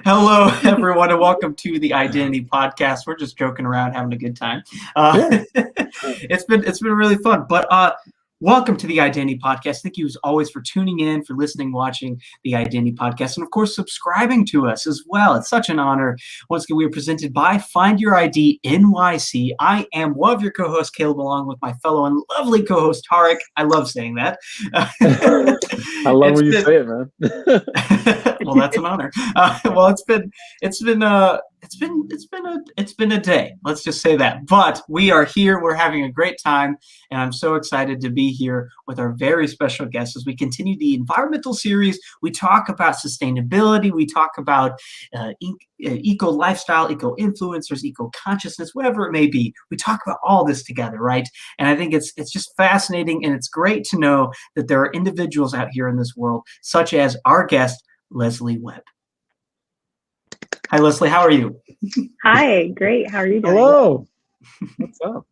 Hello, everyone, and welcome to the Identity Podcast. We're just joking around, having a good time. Yeah. It's been really fun. But welcome to the Identity Podcast. Thank you as always for tuning in, for listening, watching the Identity Podcast, and of course subscribing to us as well. It's such an honor. Once again, we are presented by Find Your ID NYC. I am one of your co-hosts, Caleb, along with my fellow and lovely co-host Tarek. I love saying that. I love when you say it, man. Well, that's an honor. Well, it's been a day. Let's just say that. But we are here. We're having a great time, and I'm so excited to be here with our very special guests as we continue the environmental series. We talk about sustainability. We talk about eco lifestyle, eco influencers, eco consciousness, whatever it may be. We talk about all this together, right? And I think it's just fascinating, and it's great to know that there are individuals out here in this world, such as our guest, Lesley Webb. Hi, Lesley. How are you? Hi, great. How are you doing? Hello. What's up?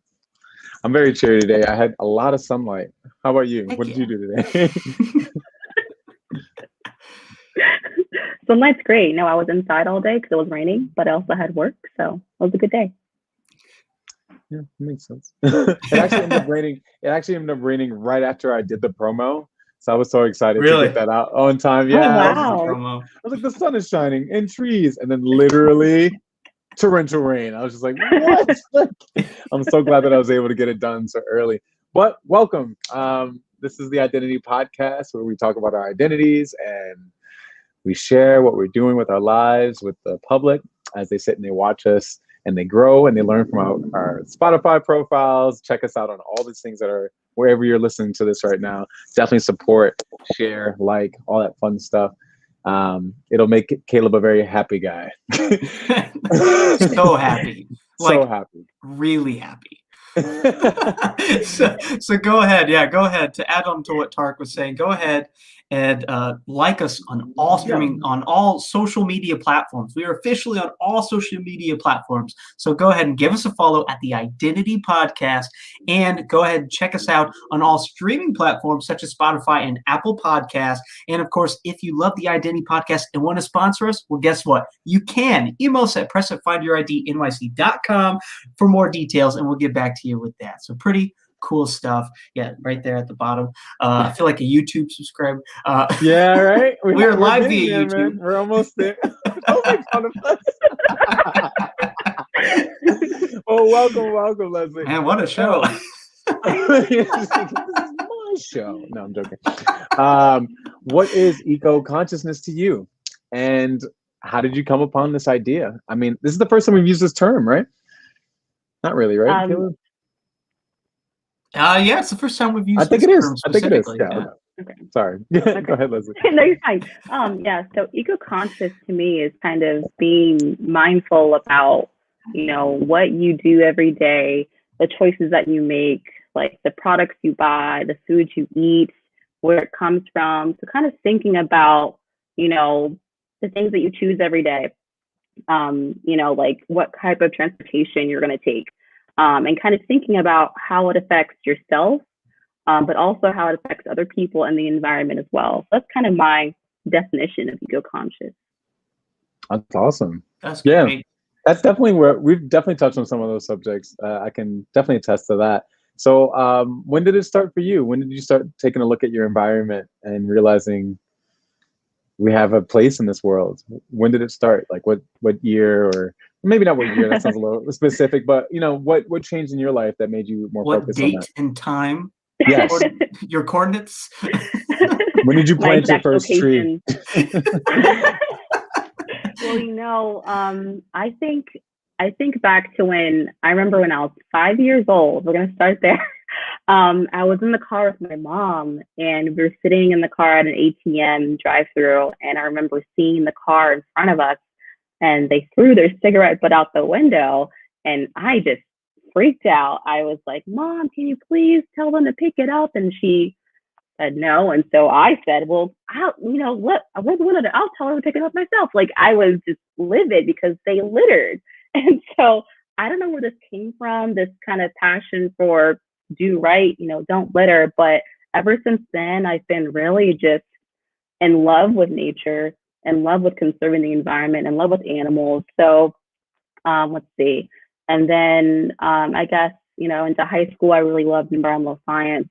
I'm very cheery today. I had a lot of sunlight. How about you? What did you do today? Sunlight's great. No, I was inside all day because it was raining, but I also had work, so it was a good day. Yeah, makes sense. It actually ended up raining right after I did the promo. So I was so excited to get that out on time. Yeah. Oh, wow. I was like, the sun is shining and trees, and then literally torrential rain. I was just like, what? I'm so glad that I was able to get it done so early. But welcome. This is the Identity Podcast, where we talk about our identities and we share what we're doing with our lives with the public as they sit and they watch us and they grow and they learn from our Spotify profiles. Check us out on all these things that are wherever you're listening to this right now. Definitely support, share, like, all that fun stuff. It'll make Caleb a very happy guy. So happy. So happy. Really happy. so go ahead. Yeah, go ahead. To add on to what Tarek was saying, go ahead and like us on all streaming, on all social media platforms. We are officially on all social media platforms. So go ahead and give us a follow at the Identity Podcast, and go ahead and check us out on all streaming platforms such as Spotify and Apple Podcasts. And of course, if you love the Identity Podcast and want to sponsor us, well, guess what? You can email us at press@findyouridnyc.com for more details, and we'll get back to you with that. So pretty cool stuff. Yeah, right there at the bottom. I feel like a YouTube subscribe. Yeah, right? We're live via there, YouTube. Man. We're almost there. Don't make fun of us. Oh, welcome, Lesley. Man, what a show. This is my show. No, I'm joking. What is eco-consciousness to you? And how did you come upon this idea? I mean, this is the first time we've used this term, right? Not really, right, Caleb? Yeah, it's the first time we've used I think this it is. term I think it is. specifically. Yeah. Okay. Sorry. Go ahead, Lesley. No, you're fine. Yeah, so eco-conscious to me is kind of being mindful about, what you do every day, the choices that you make, like the products you buy, the food you eat, where it comes from. So kind of thinking about, the things that you choose every day, like what type of transportation you're going to take. And kind of thinking about how it affects yourself, but also how it affects other people and the environment as well. So that's kind of my definition of eco-conscious. That's awesome. That's great. That's definitely where we've definitely touched on some of those subjects. I can definitely attest to that. So when did it start for you? When did you start taking a look at your environment and realizing we have a place in this world? When did it start? Like what year, or maybe not what year, that sounds a little specific, but what changed in your life that made you more focused on that? What date and time? Yes. Your coordinates? When did you plant your first tree? Well, I think back to when I remember when I was 5 years old. We're gonna start there. I was in the car with my mom, and we were sitting in the car at an ATM drive-through, and I remember seeing the car in front of us, and they threw their cigarette butt out the window, and I just freaked out. I was like, "Mom, can you please tell them to pick it up?" And she said no, and so I said, "Well, I'll tell her to pick it up myself." Like, I was just livid because they littered, and so I don't know where this came from. This kind of passion for do right, don't litter. But ever since then, I've been really just in love with nature. in love with conserving the environment, in love with animals. So let's see. And then I guess, into high school, I really loved environmental science.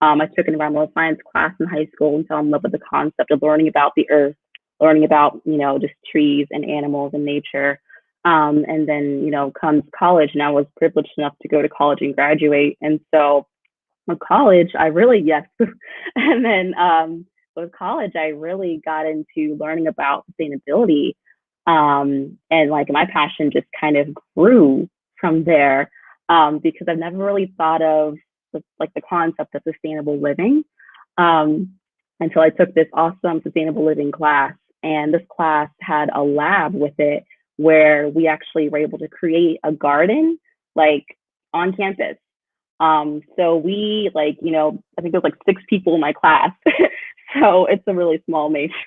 I took an environmental science class in high school and fell in love with the concept of learning about the earth, learning about, just trees and animals and nature. And then, comes college, and I was privileged enough to go to college and graduate. And so with college, I really, yes. And then with college, I really got into learning about sustainability. And like my passion just kind of grew from there, because I've never really thought of the concept of sustainable living, until I took this awesome sustainable living class. And this class had a lab with it where we actually were able to create a garden like on campus. So we I think there was like 6 people in my class. So it's a really small matrix.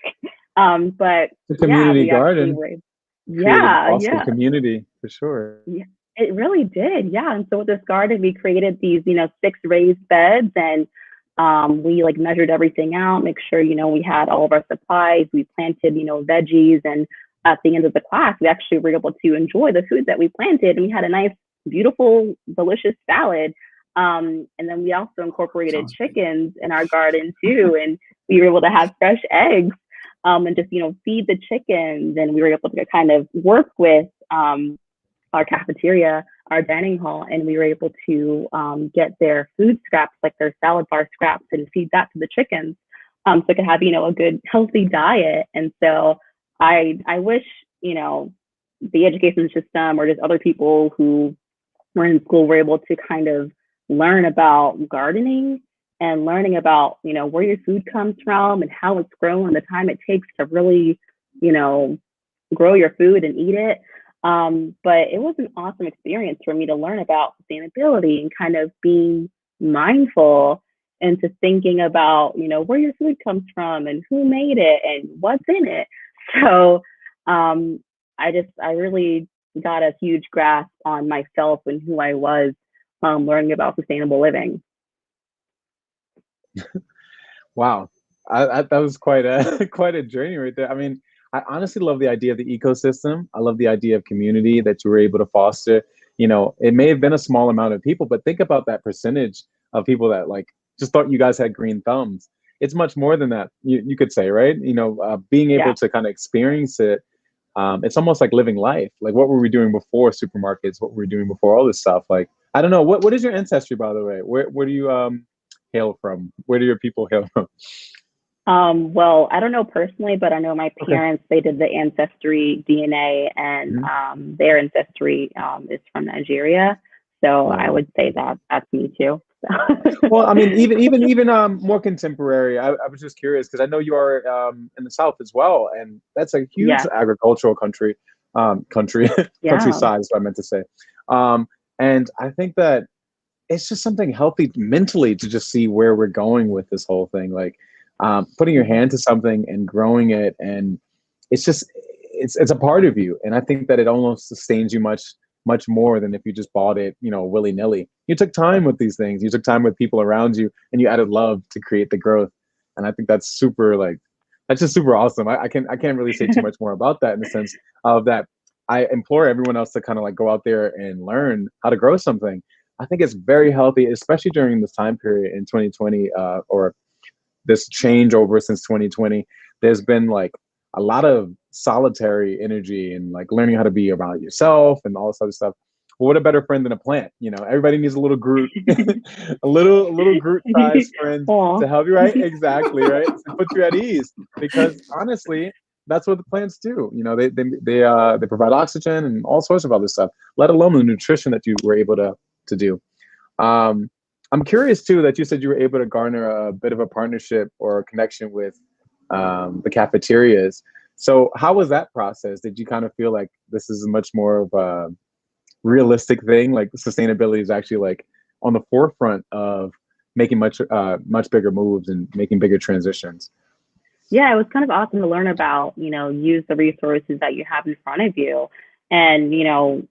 But The community garden. Yeah. Community for sure. Yeah, it really did. Yeah. And so with this garden, we created these, 6 raised beds, and we like measured everything out, make sure, we had all of our supplies. We planted, veggies. And at the end of the class, we actually were able to enjoy the food that we planted. And we had a nice, beautiful, delicious salad. And then we also incorporated chickens in our garden too. And we were able to have fresh eggs, and just, feed the chickens. And we were able to kind of work with our cafeteria, our dining hall, and we were able to get their food scraps, like their salad bar scraps, and feed that to the chickens, so it could have, a good, healthy diet. And so I wish, the education system or just other people who were in school were able to kind of learn about gardening and learning about, where your food comes from and how it's grown and the time it takes to really, grow your food and eat it. But it was an awesome experience for me to learn about sustainability and kind of being mindful into thinking about, where your food comes from and who made it and what's in it. So I really got a huge grasp on myself and who I was, learning about sustainable living. Wow, that was quite a quite a journey right there. I mean, I honestly love the idea of the ecosystem. I love the idea of community that you were able to foster. It may have been a small amount of people, but think about that percentage of people that like just thought you guys had green thumbs. It's much more than that. You could say, right? Being able to kind of experience it. It's almost like living life. Like, what were we doing before supermarkets? What were we doing before all this stuff? Like, I don't know. What is your ancestry, by the way? Where do you hail from? Where do your people hail from? Well, I don't know personally, but I know my parents, they did the ancestry DNA, and their ancestry is from Nigeria. So I would say that that's me too. Well, I mean, even more contemporary. I was just curious because I know you are in the South as well, and that's a huge agricultural country, countryside is what I meant to say. And I think that it's just something healthy mentally to just see where we're going with this whole thing. Like, putting your hand to something and growing it, and it's a part of you. And I think that it almost sustains you much more than if you just bought it, willy-nilly. You took time with these things. You took time with people around you, and you added love to create the growth. And I think that's that's just super awesome. I can't really say too much more about that in the sense of that. I implore everyone else to kind of like go out there and learn how to grow something. I think it's very healthy, especially during this time period in 2020, or this changeover since 2020. There's been like a lot of solitary energy and like learning how to be about yourself and all this other stuff. Well, what a better friend than a plant? Everybody needs a little Groot, a little Groot-sized friend to help you, right? Exactly, right? To put you at ease, because honestly, that's what the plants do. They provide oxygen and all sorts of other stuff. Let alone the nutrition that you were able to do. I'm curious too that you said you were able to garner a bit of a partnership or a connection with the cafeterias. So how was that process? Did you kind of feel like this is much more of a realistic thing? Like sustainability is actually like on the forefront of making much bigger moves and making bigger transitions. Yeah, it was kind of awesome to learn about, use the resources that you have in front of you. And,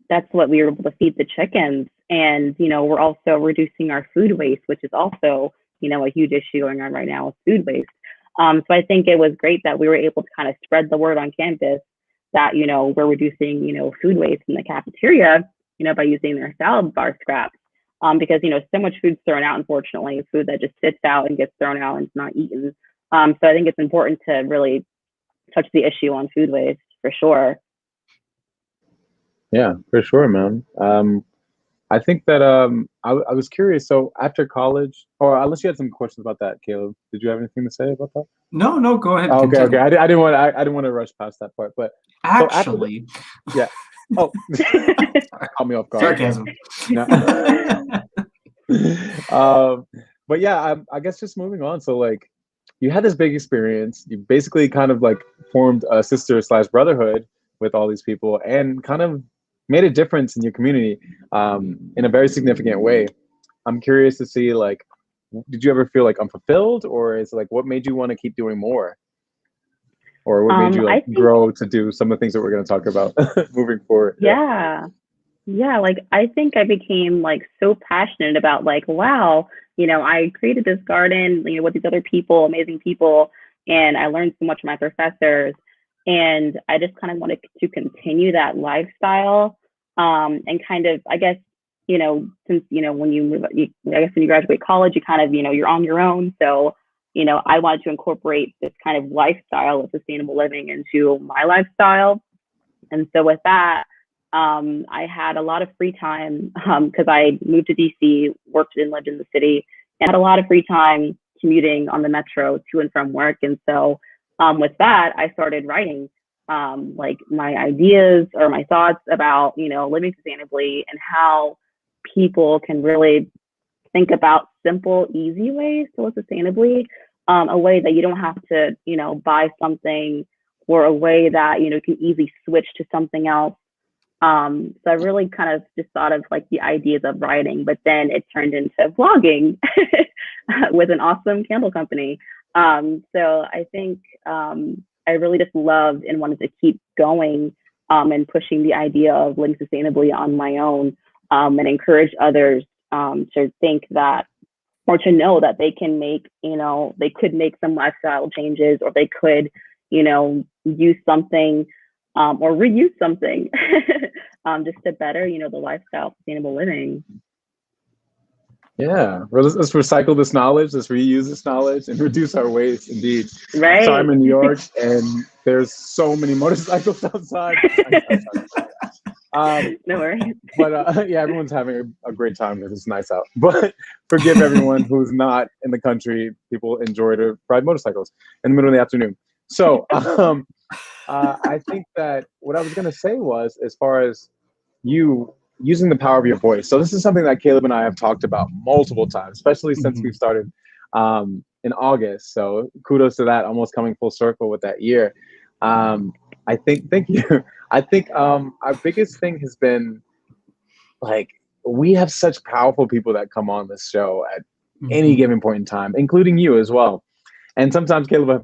that's what we were able to feed the chickens. And, we're also reducing our food waste, which is also, a huge issue going on right now with food waste. So I think it was great that we were able to kind of spread the word on campus that, we're reducing, food waste in the cafeteria, by using their salad bar scraps. Because, so much food's thrown out, unfortunately, food that just sits out and gets thrown out and it's not eaten. So I think it's important to really touch the issue on food waste for sure. Yeah, for sure, man. I think that I was curious. So after college, or unless you had some questions about that, Caleb, did you have anything to say about that? No, go ahead. Oh, okay, Continue. okay. I didn't want to rush past that part, but Actually, yeah. Oh, caught me off guard. sarcasm. No. But yeah, I guess just moving on. So like, you had this big experience. You basically kind of like formed a sister/brotherhood with all these people, and kind of made a difference in your community in a very significant way. I'm curious to see, like, did you ever feel like unfulfilled, or is it like what made you want to keep doing more, or what made you like grow to do some of the things that we're going to talk about moving forward? Yeah, like I think I became like so passionate about like, wow, I created this garden, with these other people, amazing people, and I learned so much from my professors, and I just kind of wanted to continue that lifestyle, and kind of, I guess, since when you move, I guess when you graduate college, you kind of, you're on your own, so I wanted to incorporate this kind of lifestyle of sustainable living into my lifestyle, and so with that. I had a lot of free time because I moved to DC, worked and lived in the city, and had a lot of free time commuting on the metro to and from work. And so with that, I started writing like my ideas or my thoughts about, living sustainably and how people can really think about simple, easy ways to live sustainably, a way that you don't have to, buy something, or a way that, you can easily switch to something else. So I really kind of just thought of like the ideas of writing, but then it turned into vlogging with an awesome candle company. So I think I really just loved and wanted to keep going and pushing the idea of living sustainably on my own, and encourage others to think that, or to know that they can make, they could make some lifestyle changes, or they could, use something or reuse something just to better, the lifestyle of sustainable living. Yeah, well, let's recycle this knowledge, let's reuse this knowledge, and reduce our waste. Indeed. Right. So I'm in New York, and there's so many motorcycles outside. No worries. But yeah, everyone's having a great time because it's nice out. But forgive everyone who's not in the country. People enjoy to ride motorcycles in the middle of the afternoon. So I think that what I was going to say was, as far as you using the power of your voice. So this is something that Caleb and I have talked about multiple times, especially since we've started in August. So kudos to that, almost coming full circle with that year. I think, thank you. I think our biggest thing has been, like, we have such powerful people that come on this show at any given point in time, including you as well. And sometimes Caleb,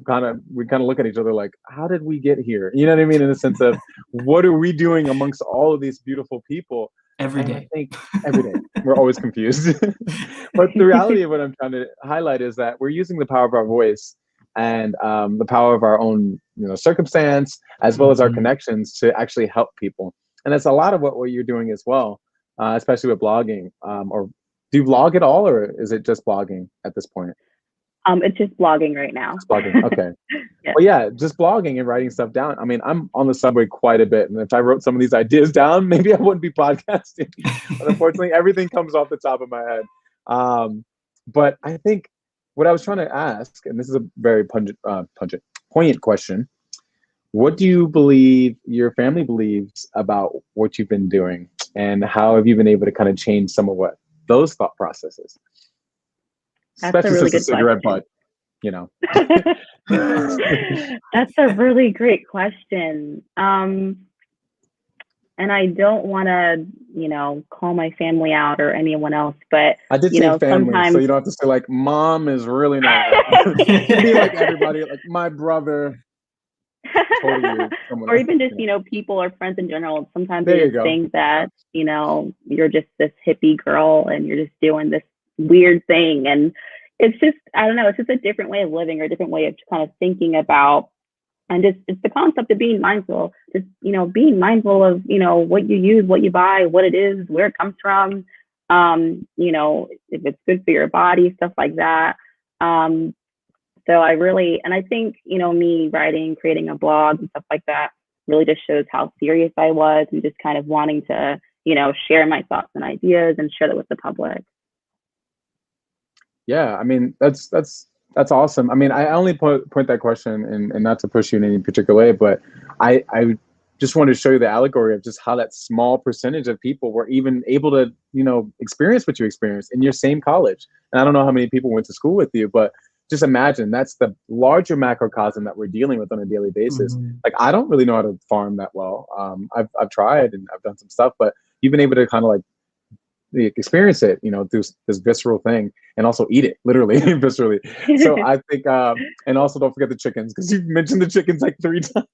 we kind of look at each other like, how did we get here? You know what I mean? In the sense of, what are we doing amongst all of these beautiful people? Every day. I think every day we're always confused. But the reality of what I'm trying to highlight is that we're using the power of our voice and the power of our own, circumstance, as well as our connections, to actually help people. And that's a lot of what you're doing as well, especially with blogging. Or do you vlog at all, or is it just blogging at this point? It's just blogging right now. It's blogging, okay. Yes. Well, yeah, just blogging and writing stuff down. I mean, I'm on the subway quite a bit, and if I wrote some of these ideas down, maybe I wouldn't be podcasting. But unfortunately, everything comes off the top of my head. But I think what I was trying to ask, and this is a very poignant question: what do you believe your family believes about what you've been doing, and how have you been able to kind of change some of what those thought processes? That's a really good cigarette butt, That's a really great question. And I don't want to, call my family out or anyone else, but I did say family, sometimes... so you don't have to say like mom is really not. Be like everybody, like my brother. Totally, or even just people or friends in general. Sometimes they just think that you're just this hippie girl and you're just doing this weird thing, and it's just, I don't know, it's just a different way of living or a different way of kind of thinking about, and just it's the concept of being mindful, just, being mindful of, what you use, what you buy, what it is, where it comes from, if it's good for your body, stuff like that. So I really, and I think, me writing, creating a blog and stuff like that really just shows how serious I was and just kind of wanting to, share my thoughts and ideas and share that with the public. Yeah, I mean, that's awesome. I mean, I only point that question, and not to push you in any particular way, but I just wanted to show you the allegory of just how that small percentage of people were even able to, experience what you experienced in your same college. And I don't know how many people went to school with you, but just imagine that's the larger macrocosm that we're dealing with on a daily basis. Mm-hmm. Like, I don't really know how to farm that well. I've tried and I've done some stuff, but you've been able to kind of like experience it, through this visceral thing, and also eat it literally viscerally. So I think, and also don't forget the chickens, because you mentioned the chickens like 3 times.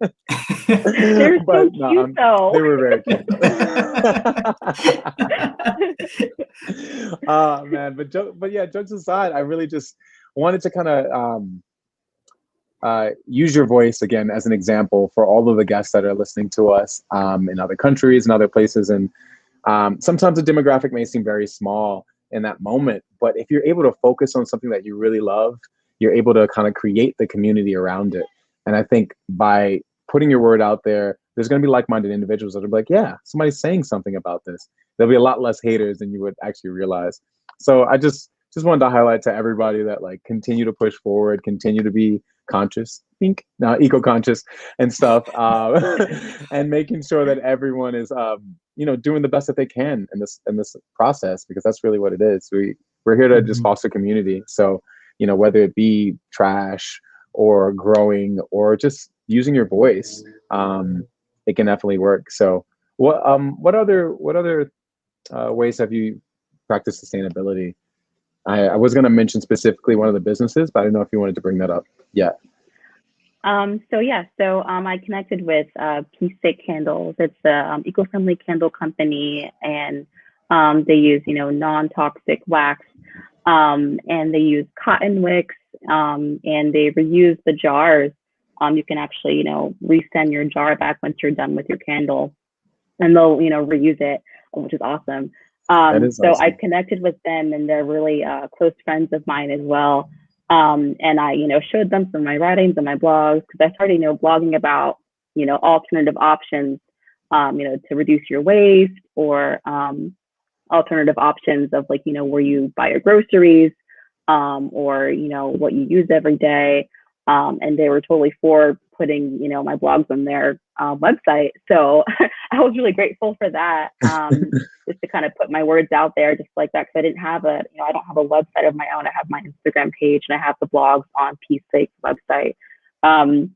They're But so cute, though. they were very cute. Man, but yeah, jokes aside, I really just wanted to kind of use your voice again as an example for all of the guests that are listening to us in other countries and other places. And sometimes the demographic may seem very small in that moment, but if you're able to focus on something that you really love, you're able to kind of create the community around it. And I think by putting your word out there, there's going to be like-minded individuals that are like, yeah, somebody's saying something about this. There'll be a lot less haters than you would actually realize. So I just wanted to highlight to everybody that, like, continue to push forward, continue to be conscious, eco-conscious and stuff, and making sure that everyone is, doing the best that they can in this process, because that's really what it is. We're here to just foster community. So, whether it be trash or growing or just using your voice, it can definitely work. So, what other ways have you practiced sustainability? I was going to mention specifically one of the businesses, but I don't know if you wanted to bring that up yet. So I connected with Peace Stick Candles. It's a eco-friendly candle company, and they use non-toxic wax, and they use cotton wicks, and they reuse the jars. You can actually resend your jar back once you're done with your candle, and they'll reuse it, which is awesome. So I connected with them, and they're really close friends of mine as well. And I, showed them some of my writings and my blogs, because I started, blogging about, alternative options, to reduce your waste, or alternative options of, like, where you buy your groceries, or, what you use every day. And they were totally for putting, my blogs on their website. So I was really grateful for that, just to kind of put my words out there just like that. Because I didn't have I don't have a website of my own. I have my Instagram page, and I have the blogs on Peace State's website. So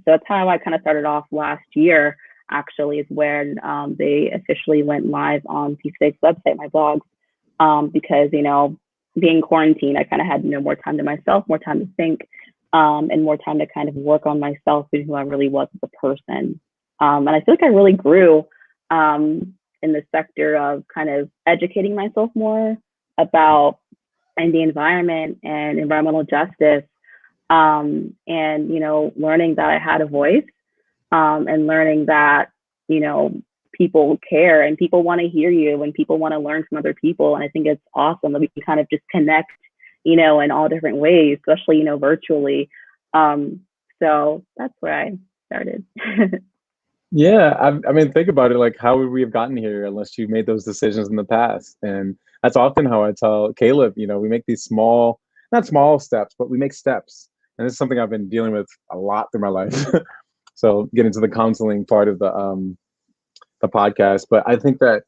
that's how I kind of started off last year, actually, is when they officially went live on Peace State's website, my blogs, because, being quarantined, I kind of had more time to myself, more time to think, and more time to kind of work on myself and who I really was as a person. And I feel like I really grew in the sector of kind of educating myself more about the environment and environmental justice, and learning that I had a voice, and learning that people care and people want to hear you and people want to learn from other people. And I think it's awesome that we can kind of just connect in all different ways, especially virtually. So that's where I started. Yeah, I mean, think about it. Like, how would we have gotten here unless you made those decisions in the past? And that's often how I tell Caleb, we make these not small steps, but we make steps. And it's something I've been dealing with a lot through my life. So get into the counseling part of the podcast. But I think that,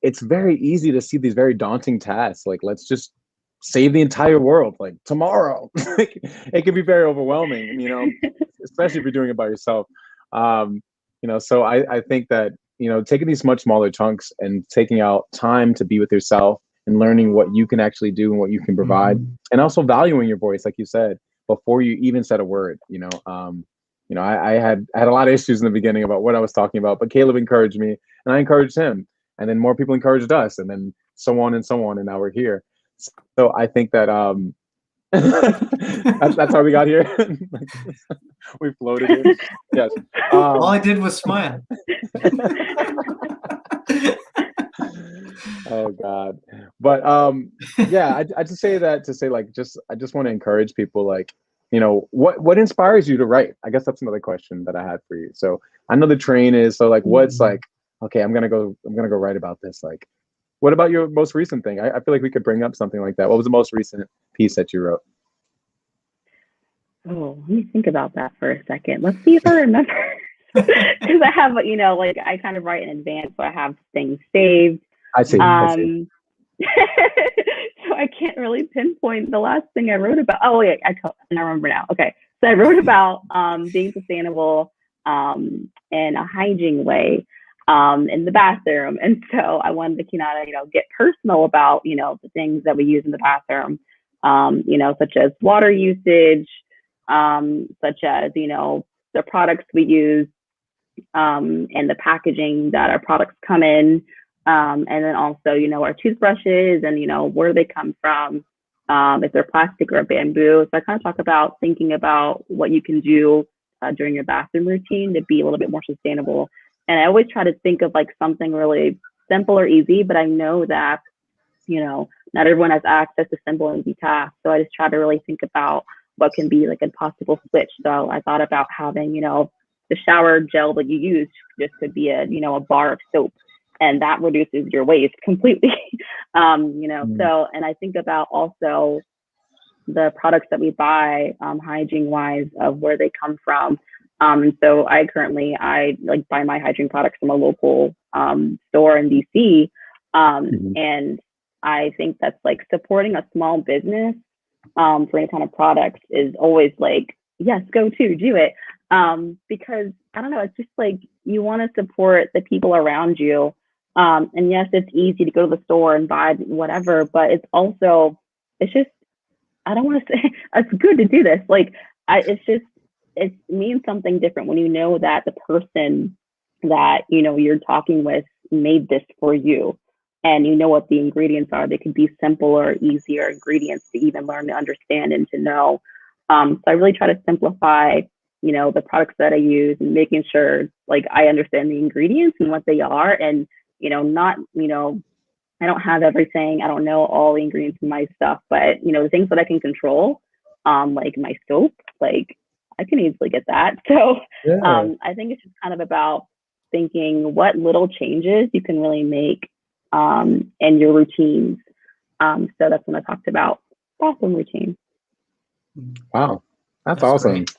it's very easy to see these very daunting tasks. Like, let's just save the entire world, like, tomorrow. It can be very overwhelming, especially if you're doing it by yourself. So I think that, taking these much smaller chunks and taking out time to be with yourself and learning what you can actually do and what you can provide, and also valuing your voice, like you said, before you even said a word. I had a lot of issues in the beginning about what I was talking about, but Caleb encouraged me and I encouraged him, and then more people encouraged us, and then so on and so on. And now we're here. So I think that that's how we got here. We floated here. Yes. All I did was smile. Oh God. But yeah, I just say that to say like I just want to encourage people like, you know, what inspires you to write? I guess that's another question that I had for you. So I know the train is so like what's like, okay, I'm gonna go write about this. Like, what about your most recent thing? I feel like we could bring up something like that. What was the most recent piece that you wrote? Oh, let me think about that for a second. Let's see if I remember. Because I have, you know, like I kind of write in advance, so I have things saved. I see. So I can't really pinpoint the last thing I wrote about. Oh, yeah, I remember now. Okay, so I wrote about being sustainable in a hygiene way in the bathroom, and so I wanted to kind of, you know, get personal about, you know, the things that we use in the bathroom, you know, such as water usage, such as, you know, the products we use, and the packaging that our products come in, and then also, you know, our toothbrushes and, you know, where they come from, if they're plastic or bamboo. So I kind of talk about thinking about what you can do during your bathroom routine to be a little bit more sustainable. And I always try to think of like something really simple or easy, but I know that, you know, not everyone has access to simple and easy tasks. So I just try to really think about what can be like a possible switch. So I thought about having, you know, the shower gel that you use just could be a, you know, a bar of soap, and that reduces your waste completely. You know, so, and I think about also the products that we buy, hygiene wise, of where they come from. And so I like buy my hygiene products from a local store in DC. And I think that's like supporting a small business for any kind of products is always like, yes, do it. Because I don't know, it's just like you want to support the people around you. And yes, it's easy to go to the store and buy whatever, but it's also, it's just, I don't want to say it's good to do this. Like, it means something different when you know that the person that, you know, you're talking with made this for you, and you know what the ingredients are. They could be simple or easier ingredients to even learn to understand and to know. So I really try to simplify, you know, the products that I use, and making sure like I understand the ingredients and what they are, and, you know, not, you know, I don't have everything. I don't know all the ingredients in my stuff, but, you know, the things that I can control, like my soap, like I can easily get that. So I think it's just kind of about thinking what little changes you can really make in your routines. So that's when I talked about bathroom routine. Wow, that's awesome. Great.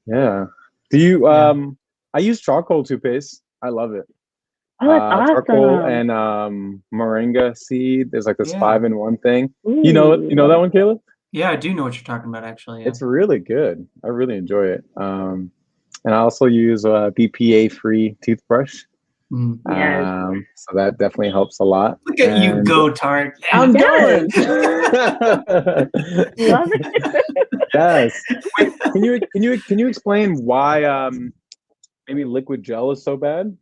Yeah. Do you I use charcoal toothpaste. I love it. Oh, that's awesome. Charcoal and moringa seed. There's like this 5-in-1 thing. Ooh. You know that one, Caleb? Yeah, I do know what you're talking about, actually. Yeah. It's really good. I really enjoy it. And I also use a BPA-free toothbrush. Yes. So that definitely helps a lot. Look at you go, Tark. I'm going. Love it. Yes. Wait, can you explain why maybe liquid gel is so bad?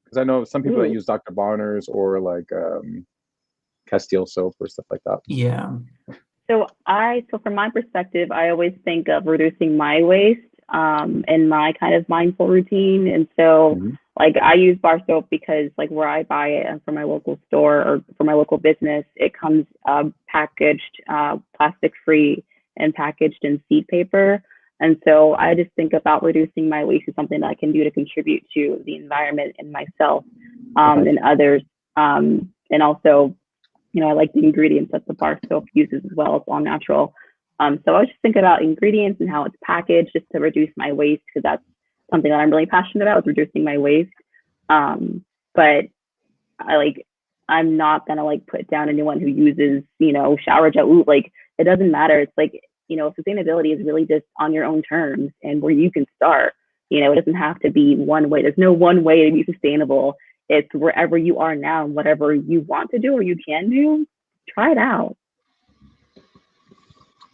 Because I know some people that use Dr. Barner's or like Castile soap or stuff like that. Yeah. So from my perspective, I always think of reducing my waste in my kind of mindful routine. And so like I use bar soap because like where I buy it from my local store or from my local business, it comes packaged plastic free and packaged in seed paper. And so I just think about reducing my waste as something that I can do to contribute to the environment and myself and others. And also, you know, I like the ingredients that the bar soap uses as well. It's all natural. So I was just thinking about ingredients and how it's packaged just to reduce my waste, because that's something that I'm really passionate about, is reducing my waste. But I'm not gonna like put down anyone who uses, you know, shower gel. Ooh, like it doesn't matter. It's like, you know, sustainability is really just on your own terms and where you can start. You know, it doesn't have to be one way. There's no one way to be sustainable. It's wherever you are now and whatever you want to do or you can do, try it out.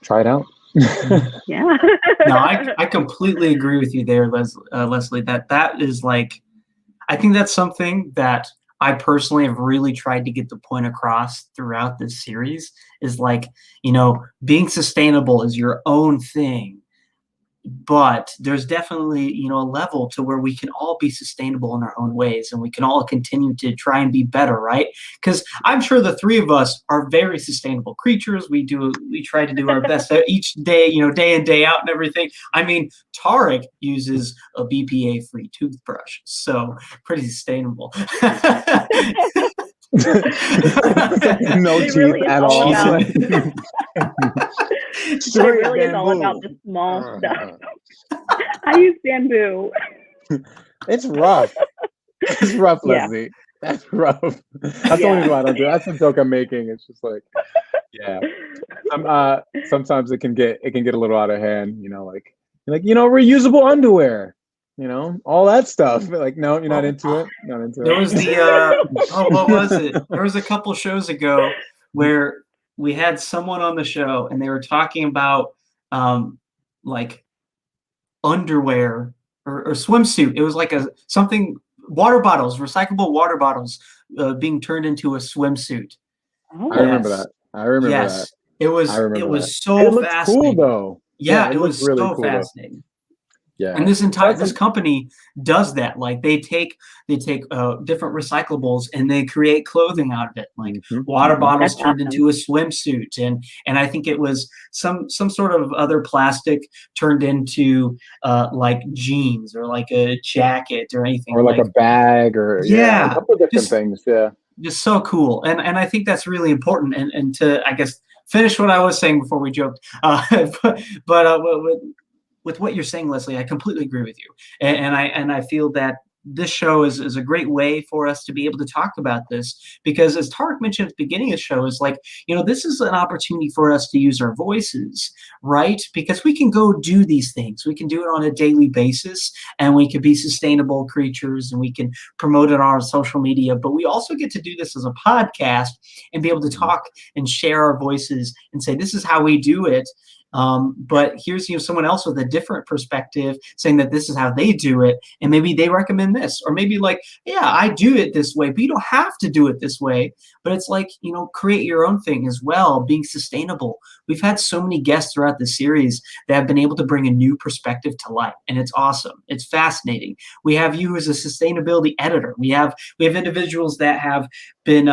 Try it out. Yeah. No, I completely agree with you there, Lesley. That is like, I think that's something that I personally have really tried to get the point across throughout this series is like, being sustainable is your own thing, but there's definitely, a level to where we can all be sustainable in our own ways, and we can all continue to try and be better, right? Because I'm sure the three of us are very sustainable creatures. We try to do our best each day, day in, day out and everything. I mean, Tarek uses a BPA-free toothbrush, so pretty sustainable. No It teeth really is at all all. about- Straight It really is all bamboo. about the small stuff. I use bamboo. It's rough. It's rough, Yeah. Lesley. That's rough. That's the only reason why I don't do it. That's the joke I'm making. It's just like, yeah. Sometimes it can get a little out of hand. Like reusable underwear. All that stuff. Like, no, you're not into it. Not into There it. was what was it? There was a couple shows ago where we had someone on the show and they were talking about like underwear or swimsuit. It was like water bottles, recyclable water bottles being turned into a swimsuit. Oh, I remember Yes. that. I remember Yes. that. It was I remember it that. was so It looked cool fascinating. though. Yeah, it it looked was really so cool though. fascinating. Yeah. And this company does that. Like they take different recyclables and they create clothing out of it, like water bottles That's turned awesome. into a swimsuit, and I think it was some sort of other plastic turned into like jeans or like a jacket or anything. Or like a bag or a couple of different things. Yeah. Just so cool. And I think that's really important. And to, I guess, finish what I was saying before we joked, but with what you're saying, Lesley, I completely agree with you, and I feel that this show is a great way for us to be able to talk about this, because as Tarek mentioned at the beginning of the show, is like, this is an opportunity for us to use our voices, right? Because we can go do these things. We can do it on a daily basis, and we can be sustainable creatures, and we can promote it on our social media, but we also get to do this as a podcast and be able to talk and share our voices and say, this is how we do it. But here's someone else with a different perspective saying that this is how they do it, and maybe they recommend this, or maybe like, yeah, I do it this way, but you don't have to do it this way. But it's like, create your own thing as well, being sustainable. We've had so many guests throughout the series that have been able to bring a new perspective to light, and it's awesome. It's fascinating. We have you as a sustainability editor. We have individuals that have been,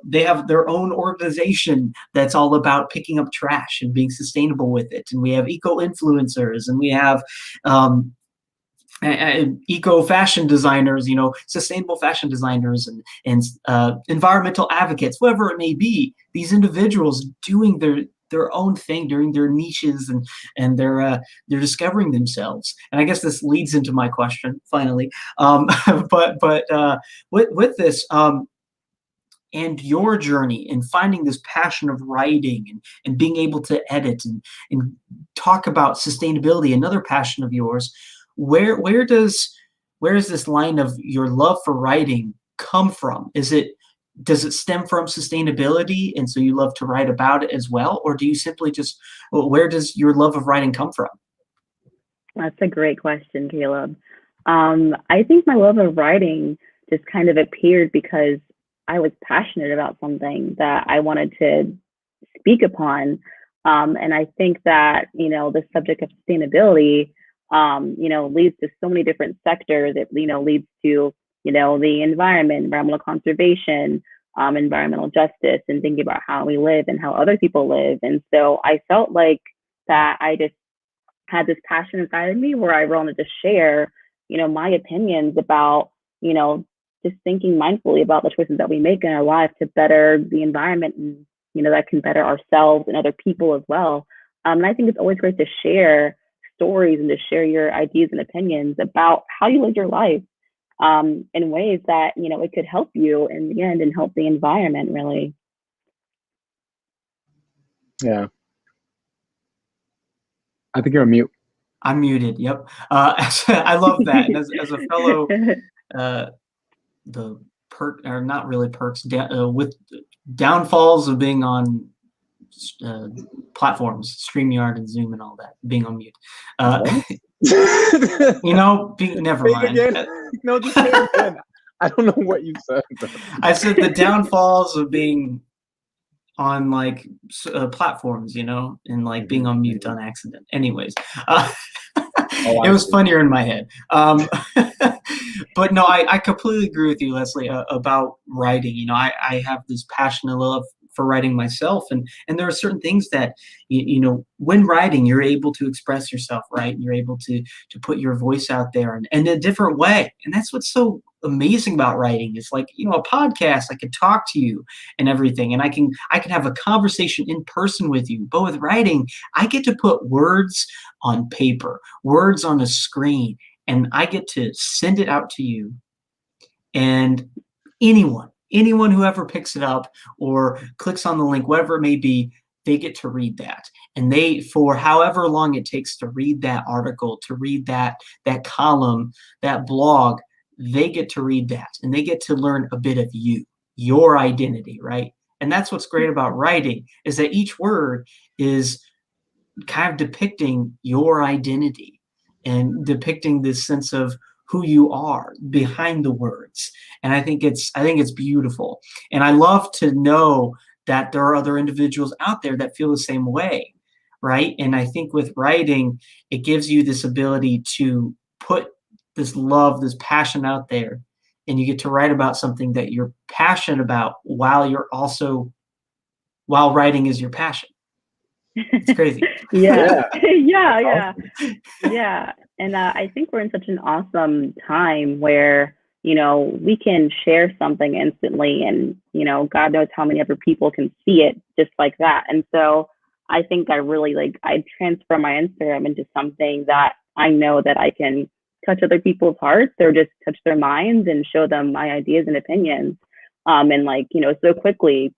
they have their own organization that's all about picking up trash and being sustainable with it. And we have eco-influencers, and we have eco fashion designers, sustainable fashion designers, and environmental advocates, whatever it may be. These individuals doing their own thing, doing their niches, and they're discovering themselves. And I guess this leads into my question finally. But with this. And your journey in finding this passion of writing and being able to edit and talk about sustainability, another passion of yours, where does this line of your love for writing come from? Does it stem from sustainability, and so you love to write about it as well? Or do you simply where does your love of writing come from? That's a great question, Caleb. I think my love of writing just kind of appeared because I was passionate about something that I wanted to speak upon. And I think that, the subject of sustainability, leads to so many different sectors. It, leads to, the environment, environmental conservation, environmental justice, and thinking about how we live and how other people live. And so I felt like that I just had this passion inside of me where I wanted to share, my opinions about, just thinking mindfully about the choices that we make in our life to better the environment, and that can better ourselves and other people as well. And I think it's always great to share stories and to share your ideas and opinions about how you live your life, in ways that it could help you in the end and help the environment, really. Yeah, I think you're on mute. I'm muted. Yep. I love that. And as a fellow the perk, or not really perks, with downfalls of being on platforms, StreamYard and Zoom and all that, being on mute. Never mind. No, just say it again. I don't know what you said. I said the downfalls of being on like platforms, and like being on mute on accident. Anyways, uh, Oh, it I was see. funnier in my head. But no, I completely agree with you, Lesley, about writing. I have this passion and love for writing myself, and there are certain things that when writing, you're able to express yourself, right? And you're able to put your voice out there in a different way, and that's what's so amazing about writing. It's like a podcast. I can talk to you and everything, and I can have a conversation in person with you. But with writing, I get to put words on paper, words on a screen, and I get to send it out to you, and anyone who ever picks it up or clicks on the link, whatever it may be, they get to read that. And they, for however long it takes to read that article, to read that column, that blog, they get to read that, and they get to learn a bit of you, your identity, right? And that's what's great about writing, is that each word is kind of depicting your identity and depicting this sense of who you are behind the words. And I think it's beautiful. And I love to know that there are other individuals out there that feel the same way, right? And I think with writing, it gives you this ability to put this love, this passion out there, and you get to write about something that you're passionate about while writing is your passion. It's crazy. Yeah. Yeah, That's yeah. awesome. Yeah. And I think we're in such an awesome time where, we can share something instantly and, God knows how many other people can see it just like that. And so I think I really I transfer my Instagram into something that I know that I can touch other people's hearts or just touch their minds and show them my ideas and opinions. And so quickly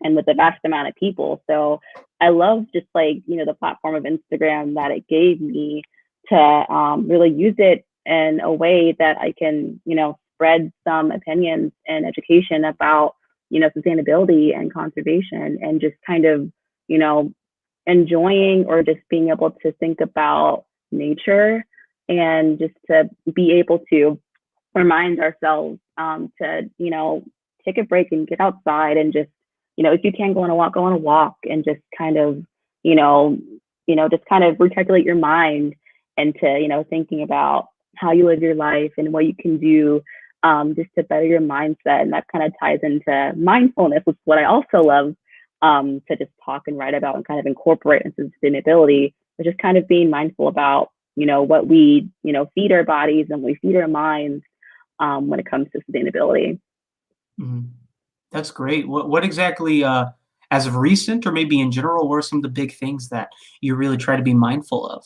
and with a vast amount of people. So I love just the platform of Instagram that it gave me to really use it in a way that I can, spread some opinions and education about, sustainability and conservation and just kind of, enjoying or just being able to think about nature and just to be able to remind ourselves to, take a break and get outside and just, if you can go on a walk and just kind of, just kind of recalculate your mind into, thinking about how you live your life and what you can do just to better your mindset. And that kind of ties into mindfulness, which is what I also love to just talk and write about and kind of incorporate into sustainability, which is kind of being mindful about, what we, feed our bodies and we feed our minds when it comes to sustainability. Mhm. That's great. What exactly, as of recent or maybe in general, what are some of the big things that you really try to be mindful of?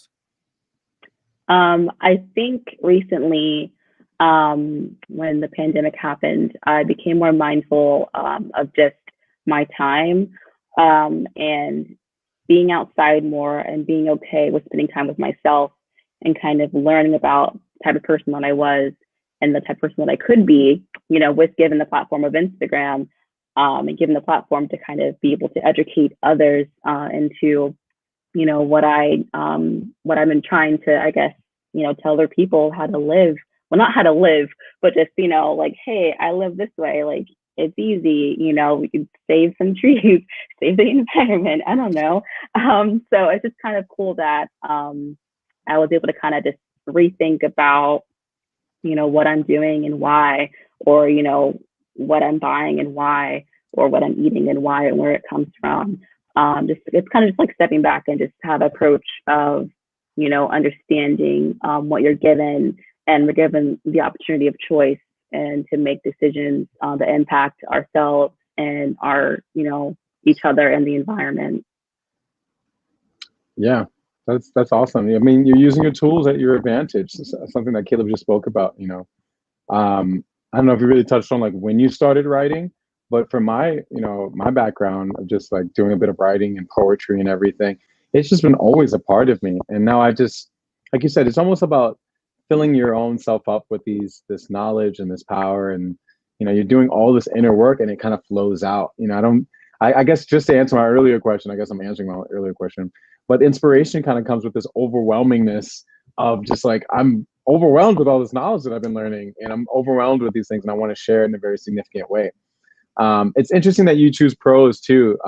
I think recently, when the pandemic happened, I became more mindful of just my time and being outside more and being okay with spending time with myself and kind of learning about the type of person that I was and the type of person that I could be, with given the platform of Instagram and given the platform to kind of be able to educate others into, what I've been trying to, I guess, tell other people how to live. Well, not how to live, but just, hey, I live this way. Like, it's easy, we could save some trees, save the environment. I don't know. So it's just kind of cool that I was able to kind of just rethink about, what I'm doing and why, or, what I'm buying and why, or what I'm eating and why and where it comes from. Just it's kind of just like stepping back and just have an approach of, understanding what you're given and we're given the opportunity of choice and to make decisions that impact ourselves and our, each other and the environment. Yeah, that's awesome. I mean, you're using your tools at your advantage. Something that Caleb just spoke about. I don't know if you really touched on like when you started writing, but for my background of just like doing a bit of writing and poetry and everything, it's just been always a part of me. And now I just, like you said, it's almost about filling your own self up with this knowledge and this power, and you're doing all this inner work, and it kind of flows out. I guess just to answer my earlier question, I guess I'm answering my earlier question, but inspiration kind of comes with this overwhelmingness of just like overwhelmed with all this knowledge that I've been learning, and I'm overwhelmed with these things, and I want to share it in a very significant way. It's interesting that you choose prose too.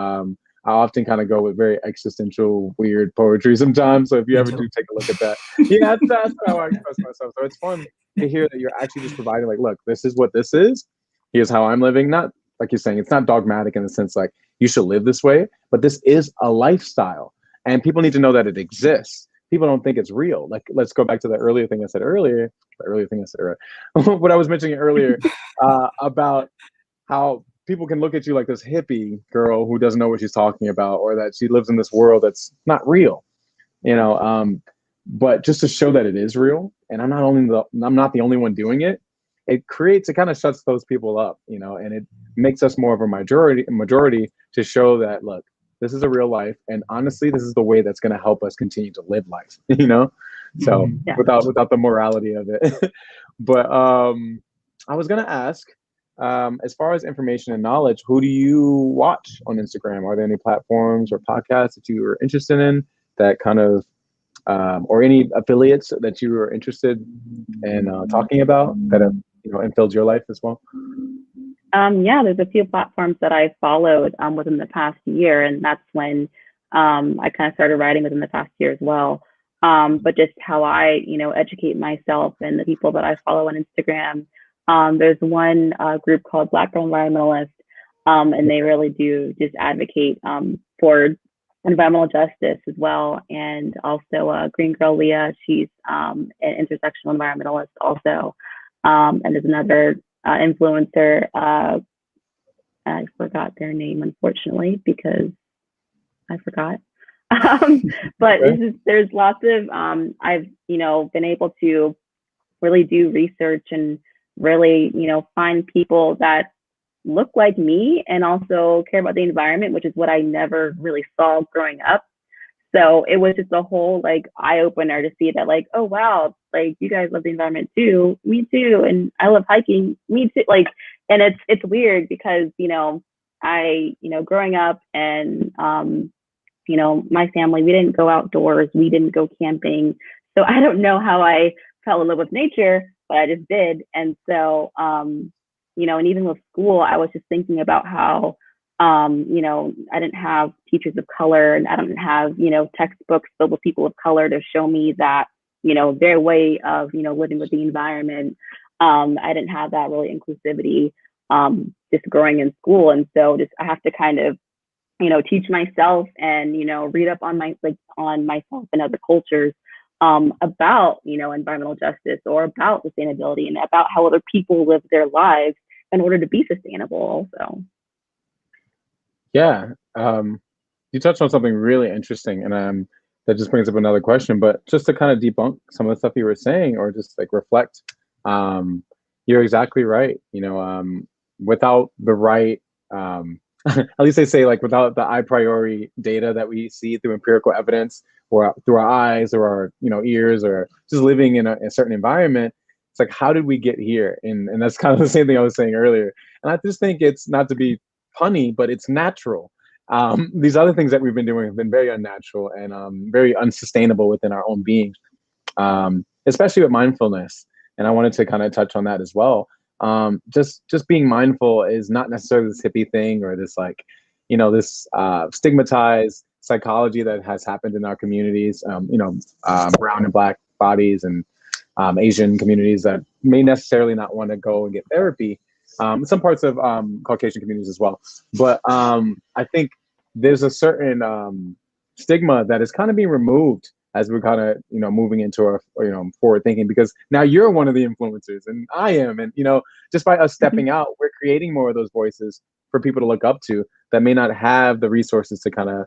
I often kind of go with very existential, weird poetry sometimes. So if you Me ever too. do take a look at that, yeah, that's how I express myself. So it's fun to hear that you're actually just providing, like, look, this is what this is. Here's how I'm living. Not like you're saying, it's not dogmatic in the sense like you should live this way, but this is a lifestyle, and people need to know that it exists. People don't think it's real. Like, let's go back to the earlier thing I said earlier. The earlier thing I said earlier, what I was mentioning earlier about how people can look at you like this hippie girl who doesn't know what she's talking about, or that she lives in this world that's not real, you know. But just to show that it is real, and I'm not the only one doing it. It kind of shuts those people up, you know, and it makes us more of a majority to show that, look, this is a real life, and honestly, this is the way that's going to help us continue to live life, you know. So Yeah. without the morality of it, but I was gonna ask, as far as information and knowledge, who do you watch on Instagram? Are there any platforms or podcasts that you are interested in that kind of, or any affiliates that you are interested in talking about that have, you know, infilled your life as well? Yeah, there's a few platforms that I followed within the past year, and that's when I kind of started writing within the past year as well. But just how I, educate myself and the people that I follow on Instagram. There's one group called Black Girl Environmentalist, and they really do just advocate for environmental justice as well. And also Green Girl Leah, she's an intersectional environmentalist also. And there's another influencer. I forgot their name, unfortunately, because I forgot. But there's lots of, I've, been able to really do research and really, find people that look like me and also care about the environment, which is what I never really saw growing up. So it was just a whole like eye opener to see that, like, oh wow, like you guys love the environment too, me too, and I love hiking, me too. Like, and it's weird because I growing up and my family, we didn't go outdoors, we didn't go camping, so I don't know how I fell in love with nature, but I just did. And so and even with school, I was just thinking about how I didn't have teachers of color, and I didn't have, textbooks filled with people of color to show me that, their way of, living with the environment. I didn't have that really inclusivity just growing in school. And so just I have to kind of, teach myself and, read up on myself and other cultures about, environmental justice or about sustainability and about how other people live their lives in order to be sustainable also. Yeah, you touched on something really interesting, and that just brings up another question. But just to kind of debunk some of the stuff you were saying, or just like reflect, you're exactly right. Without the right, at least they say, like, without the a priori data that we see through empirical evidence, or through our eyes, or our ears, or just living in a certain environment. It's like, how did we get here? And that's kind of the same thing I was saying earlier. And I just think it's not to be punny, but it's natural. These other things that we've been doing have been very unnatural and very unsustainable within our own beings, especially with mindfulness. And I wanted to kind of touch on that as well. Just being mindful is not necessarily this hippie thing, or this like, this stigmatized psychology that has happened in our communities, brown and black bodies and Asian communities that may necessarily not want to go and get therapy. Some parts of Caucasian communities as well. But I think there's a certain stigma that is kind of being removed as we're kind of, moving into our, forward thinking, because now you're one of the influencers and I am. And, just by us stepping out, we're creating more of those voices for people to look up to that may not have the resources to kind of,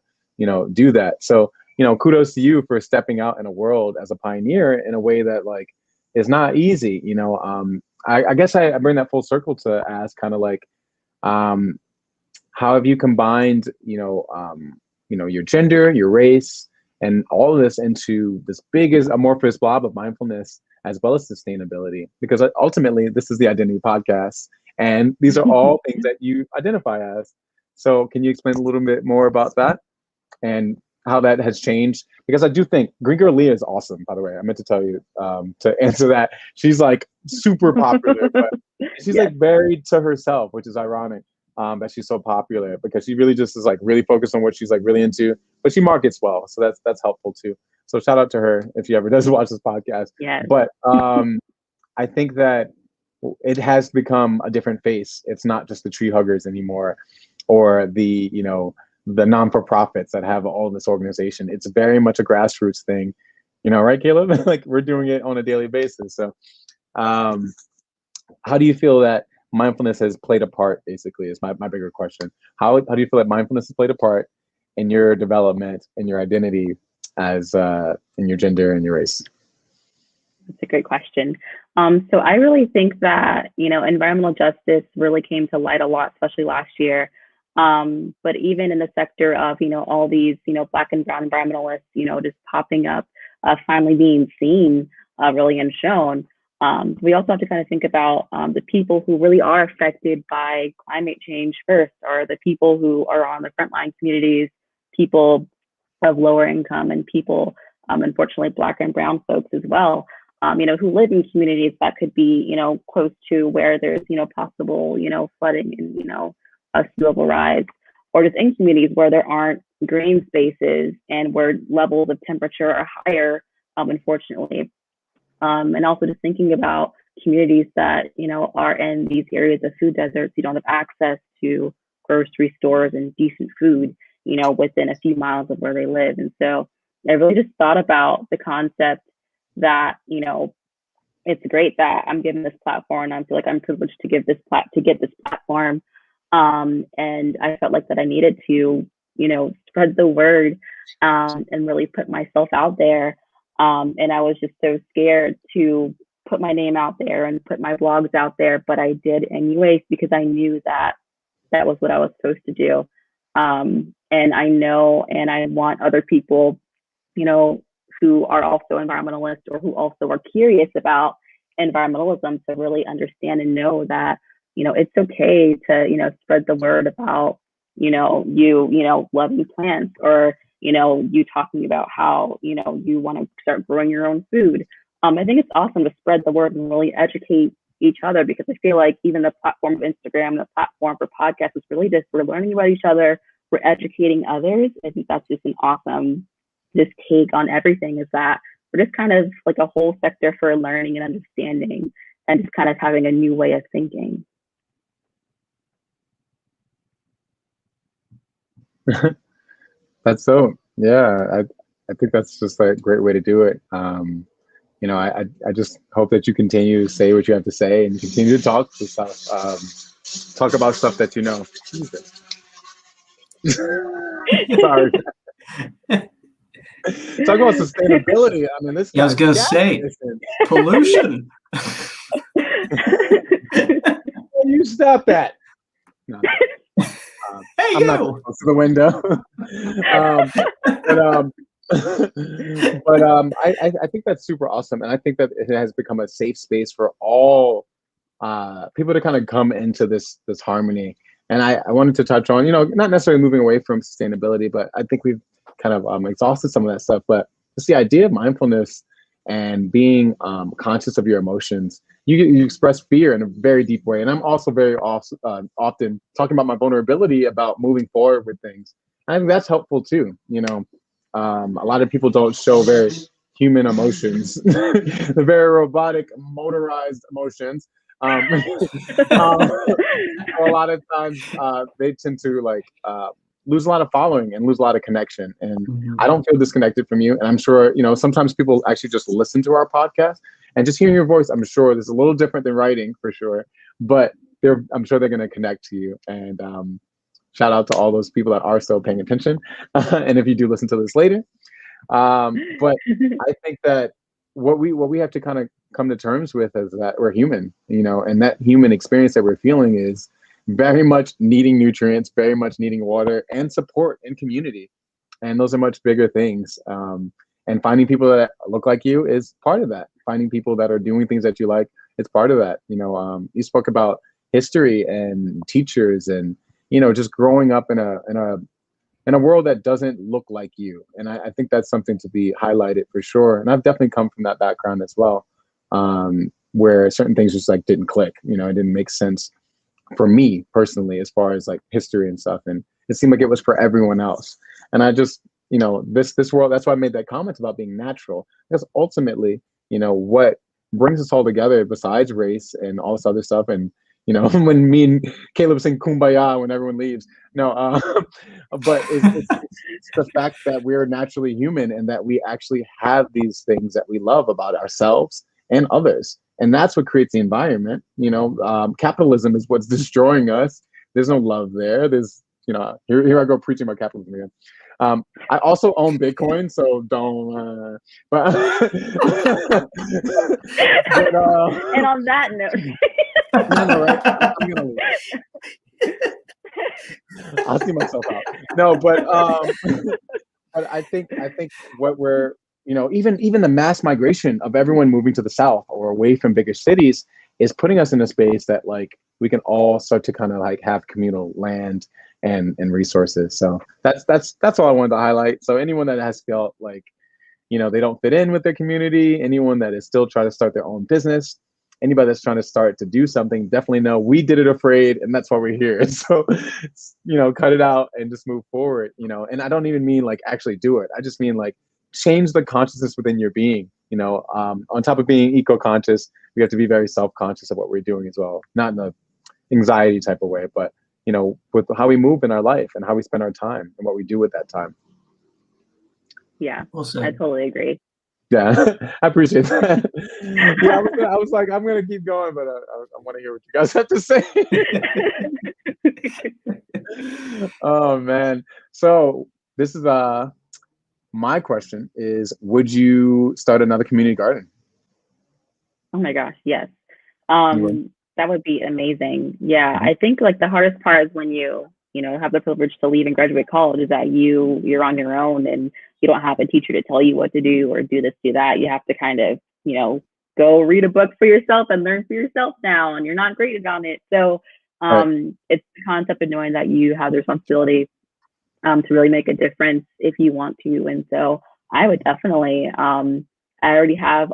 do that. So, kudos to you for stepping out in a world as a pioneer in a way that, like, is not easy. I guess I bring that full circle to ask kind of like, how have you combined, your gender, your race, and all of this into this big amorphous blob of mindfulness, as well as sustainability? Because ultimately, this is the Identity Podcast, and these are all things that you identify as. So can you explain a little bit more about that? And how that has changed, because I do think Green Girl Leah is awesome, by the way. I meant to tell you to answer that. She's like super popular, but she's Yes. like very to herself, which is ironic that she's so popular, because she really just is like really focused on what she's like really into, but she markets well. So that's helpful too. So shout out to her if she ever does watch this podcast. Yes. But I think that it has become a different face. It's not just the tree huggers anymore, or the, you know, the non-for-profits that have all this organization. It's very much a grassroots thing, you know, right, Caleb? Like we're doing it on a daily basis. So how do you feel that mindfulness has played a part, basically, is my bigger question. How do you feel that mindfulness has played a part in your development and your identity as in your gender and your race? That's a great question. So I really think that, you know, environmental justice really came to light a lot, especially last year. But even in the sector of, you know, all these, you know, Black and brown environmentalists, you know, just popping up, finally being seen, really and shown. We also have to kind of think about the people who really are affected by climate change first, or the people who are on the frontline communities, people of lower income, and people, unfortunately, Black and brown folks as well. You know, who live in communities that could be, you know, close to where there's, you know, possible, you know, flooding and, you know, a sea level rise, or just in communities where there aren't green spaces and where levels of temperature are higher, unfortunately. And also just thinking about communities that, you know, are in these areas of food deserts. You don't have access to grocery stores and decent food, you know, within a few miles of where they live. And so I really just thought about the concept that, you know, it's great that I'm given this platform, and I feel like I'm privileged to get this platform. And I felt like that I needed to, you know, spread the word, and really put myself out there. And I was just so scared to put my name out there and put my blogs out there, but I did anyways, because I knew that that was what I was supposed to do. And I know, and I want other people, you know, who are also environmentalists or who also are curious about environmentalism, to really understand and know that, you know, it's okay to, you know, spread the word about, you know, loving plants, or, you know, you talking about how, you know, you want to start growing your own food. I think it's awesome to spread the word and really educate each other, because I feel like even the platform of Instagram, the platform for podcasts, is really just, we're learning about each other, we're educating others. I think that's just an awesome just take on everything, is that we're just kind of like a whole sector for learning and understanding, and just kind of having a new way of thinking. That's so, yeah, I think that's just a great way to do it. You know, I just hope that you continue to say what you have to say, and continue to talk to stuff, talk about stuff that you know. Jesus. Sorry. Talk about sustainability. I mean, this Yeah, I was guy's gonna say pollution. You stop that. No. Hey, I'm not you. going close to the window. But I think that's super awesome, and I think that it has become a safe space for all people to kind of come into this harmony. And I wanted to touch on, you know, not necessarily moving away from sustainability, but I think we've kind of exhausted some of that stuff. But just the idea of mindfulness and being conscious of your emotions. You express fear in a very deep way, and I'm also very often talking about my vulnerability about moving forward with things. I think that's helpful too. You know, a lot of people don't show very human emotions, the very robotic, motorized emotions. A lot of times they tend to like lose a lot of following and lose a lot of connection. And I don't feel disconnected from you. And I'm sure, you know, sometimes people actually just listen to our podcast, and just hearing your voice, I'm sure this is a little different than writing for sure, but I'm sure they're going to connect to you. And shout out to all those people that are still paying attention. And if you do listen to this later, but I think that what we have to kind of come to terms with is that we're human, you know, and that human experience that we're feeling is very much needing nutrients, very much needing water and support and community. And those are much bigger things. And finding people that look like you is part of that. Finding people that are doing things that you like, it's part of that. You know, you spoke about history and teachers, and, you know, just growing up in a in a world that doesn't look like you. And I think that's something to be highlighted for sure. And I've definitely come from that background as well, where certain things just like didn't click. You know, it didn't make sense for me personally as far as like history and stuff. And it seemed like it was for everyone else. And I just, you know, this world, that's why I made that comment about being natural, because ultimately, you know, what brings us all together besides race and all this other stuff. And, you know, when me and Caleb sing Kumbaya when everyone leaves, no, but it's the fact that we're naturally human and that we actually have these things that we love about ourselves and others. And that's what creates the environment. You know, capitalism is what's destroying us. There's no love there. There's, you know, here I go preaching about capitalism again. I also own Bitcoin, so don't. But, and on that note, no, right? I'm gonna leave. I'll see myself out. No, but I think what we're, you know, even the mass migration of everyone moving to the south or away from bigger cities is putting us in a space that like we can all start to kind of like have communal land and resources. So that's all I wanted to highlight. So anyone that has felt like, you know, they don't fit in with their community, anyone that is still trying to start their own business, anybody that's trying to start to do something, definitely know we did it afraid, and that's why we're here. So, you know, cut it out and just move forward, you know. And I don't even mean like actually do it. I just mean like change the consciousness within your being, you know. On top of being eco-conscious, we have to be very self-conscious of what we're doing as well. Not in a anxiety type of way, but, you know, with how we move in our life and how we spend our time and what we do with that time. Yeah, Well said. I totally agree. Yeah, I appreciate that. Yeah, I was like, I'm gonna keep going, but I want to hear what you guys have to say. Oh man, so this is my question is: would you start another community garden? Oh my gosh, yes. You would? That would be amazing. Yeah, I think like the hardest part is when you know, have the privilege to leave and graduate college is that you're on your own and you don't have a teacher to tell you what to do or do this, do that. You have to kind of, you know, go read a book for yourself and learn for yourself now, and you're not great on it. So it's the concept of knowing that you have the responsibility to really make a difference if you want to. And so I would definitely, I already have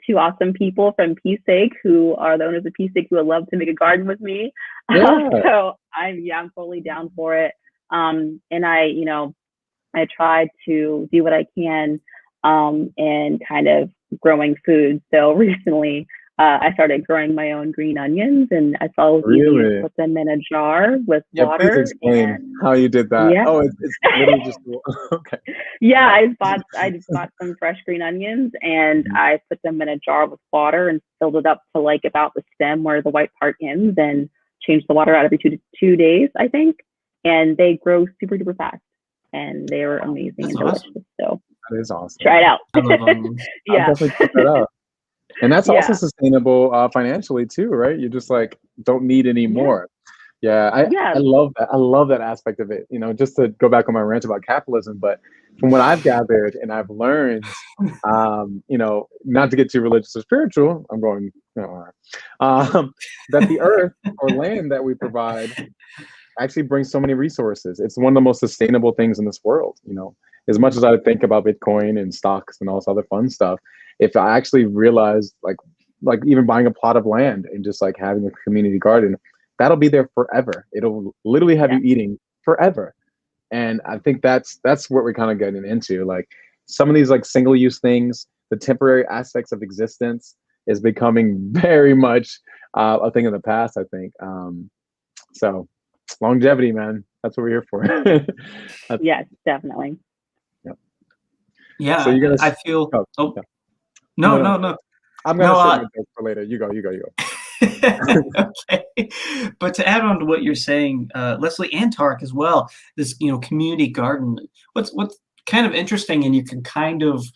two awesome people from Peaceake who are the owners of Peaceake who would love to make a garden with me. Yeah. So I'm totally down for it. And I try to do what I can in kind of growing food. So recently I started growing my own green onions, and I thought it was easy to put them in a jar with water. Please explain how you did that. Yeah. Oh, it's literally just okay. Yeah, I just bought some fresh green onions, and I put them in a jar with water and filled it up to like about the stem where the white part ends, and changed the water out every 2 days, I think. And they grow super duper fast, and they were amazing and delicious. Awesome. So That is awesome. try it out. I love onions. Yeah. I'll definitely check that out. And that's also sustainable financially too, right? You just like don't need any more. Yeah, I love that. I love that aspect of it. You know, just to go back on my rant about capitalism, but from what I've gathered and I've learned, you know, not to get too religious or spiritual, I'm going, that the earth or land that we provide actually brings so many resources. It's one of the most sustainable things in this world. You know, as much as I think about Bitcoin and stocks and all this other fun stuff, if I actually realized like even buying a plot of land and just like having a community garden, that'll be there forever. It'll literally have you eating forever. And I think that's what we're kind of getting into. Like some of these like single use things, the temporary aspects of existence is becoming very much a thing of the past, I think. So longevity, man, that's what we're here for. Yes, definitely. Yeah, so you're gonna, I feel. No. I'm gonna save my joke for later. You go. Okay, but to add on to what you're saying, Lesley and Tark as well, this community garden. What's kind of interesting, and you can kind of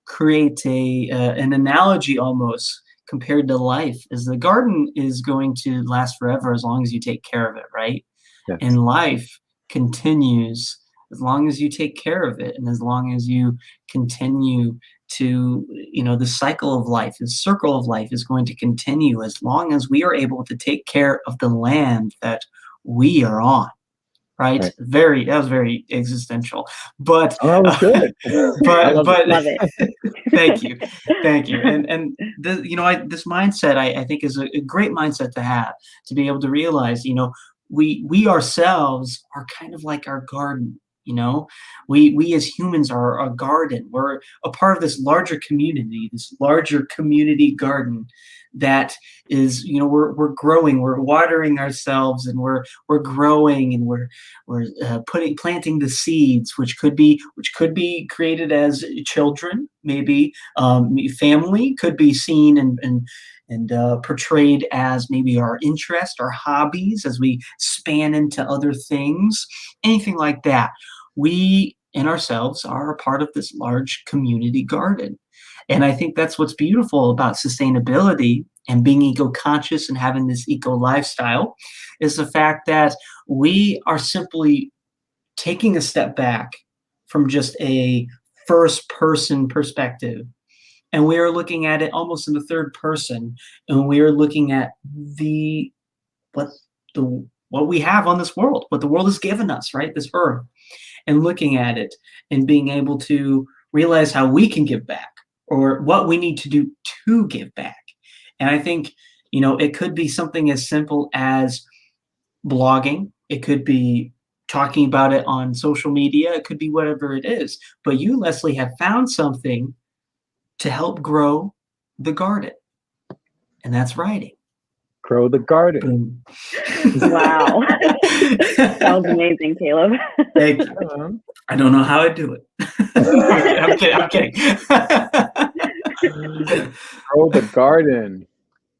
create an analogy almost compared to life, is the garden is going to last forever as long as you take care of it, right? Yes. And life continues as long as you take care of it, and as long as you continue to, the cycle of life, the circle of life is going to continue as long as we are able to take care of the land that we are on, right? Right. That was very existential. But Oh, that was good. I love it. Love it. thank you, thank you. And this mindset I think is a great mindset to have, to be able to realize, we ourselves are kind of like our garden. We as humans are a garden. We're a part of this larger community garden that is, we're growing, we're watering ourselves, and we're growing, and we're planting the seeds, which could be created as children, maybe family could be seen and portrayed as maybe our interest, our hobbies, as we span into other things, anything like that. We and ourselves are a part of this large community garden. And I think that's what's beautiful about sustainability and being eco-conscious and having this eco lifestyle, is the fact that we are simply taking a step back from just a first person perspective, and we are looking at it almost in the third person, and we are looking at what what we have on this world, what the world has given us, right? This earth, and looking at it and being able to realize how we can give back, or what we need to do to give back. And I think, it could be something as simple as blogging. It could be talking about it on social media. It could be whatever it is. But you, Lesley, have found something to help grow the garden, and that's writing. Grow the garden. Boom. Wow. That was amazing, Caleb. Thank you. I don't know how I do it. I'm kidding. Grow the garden.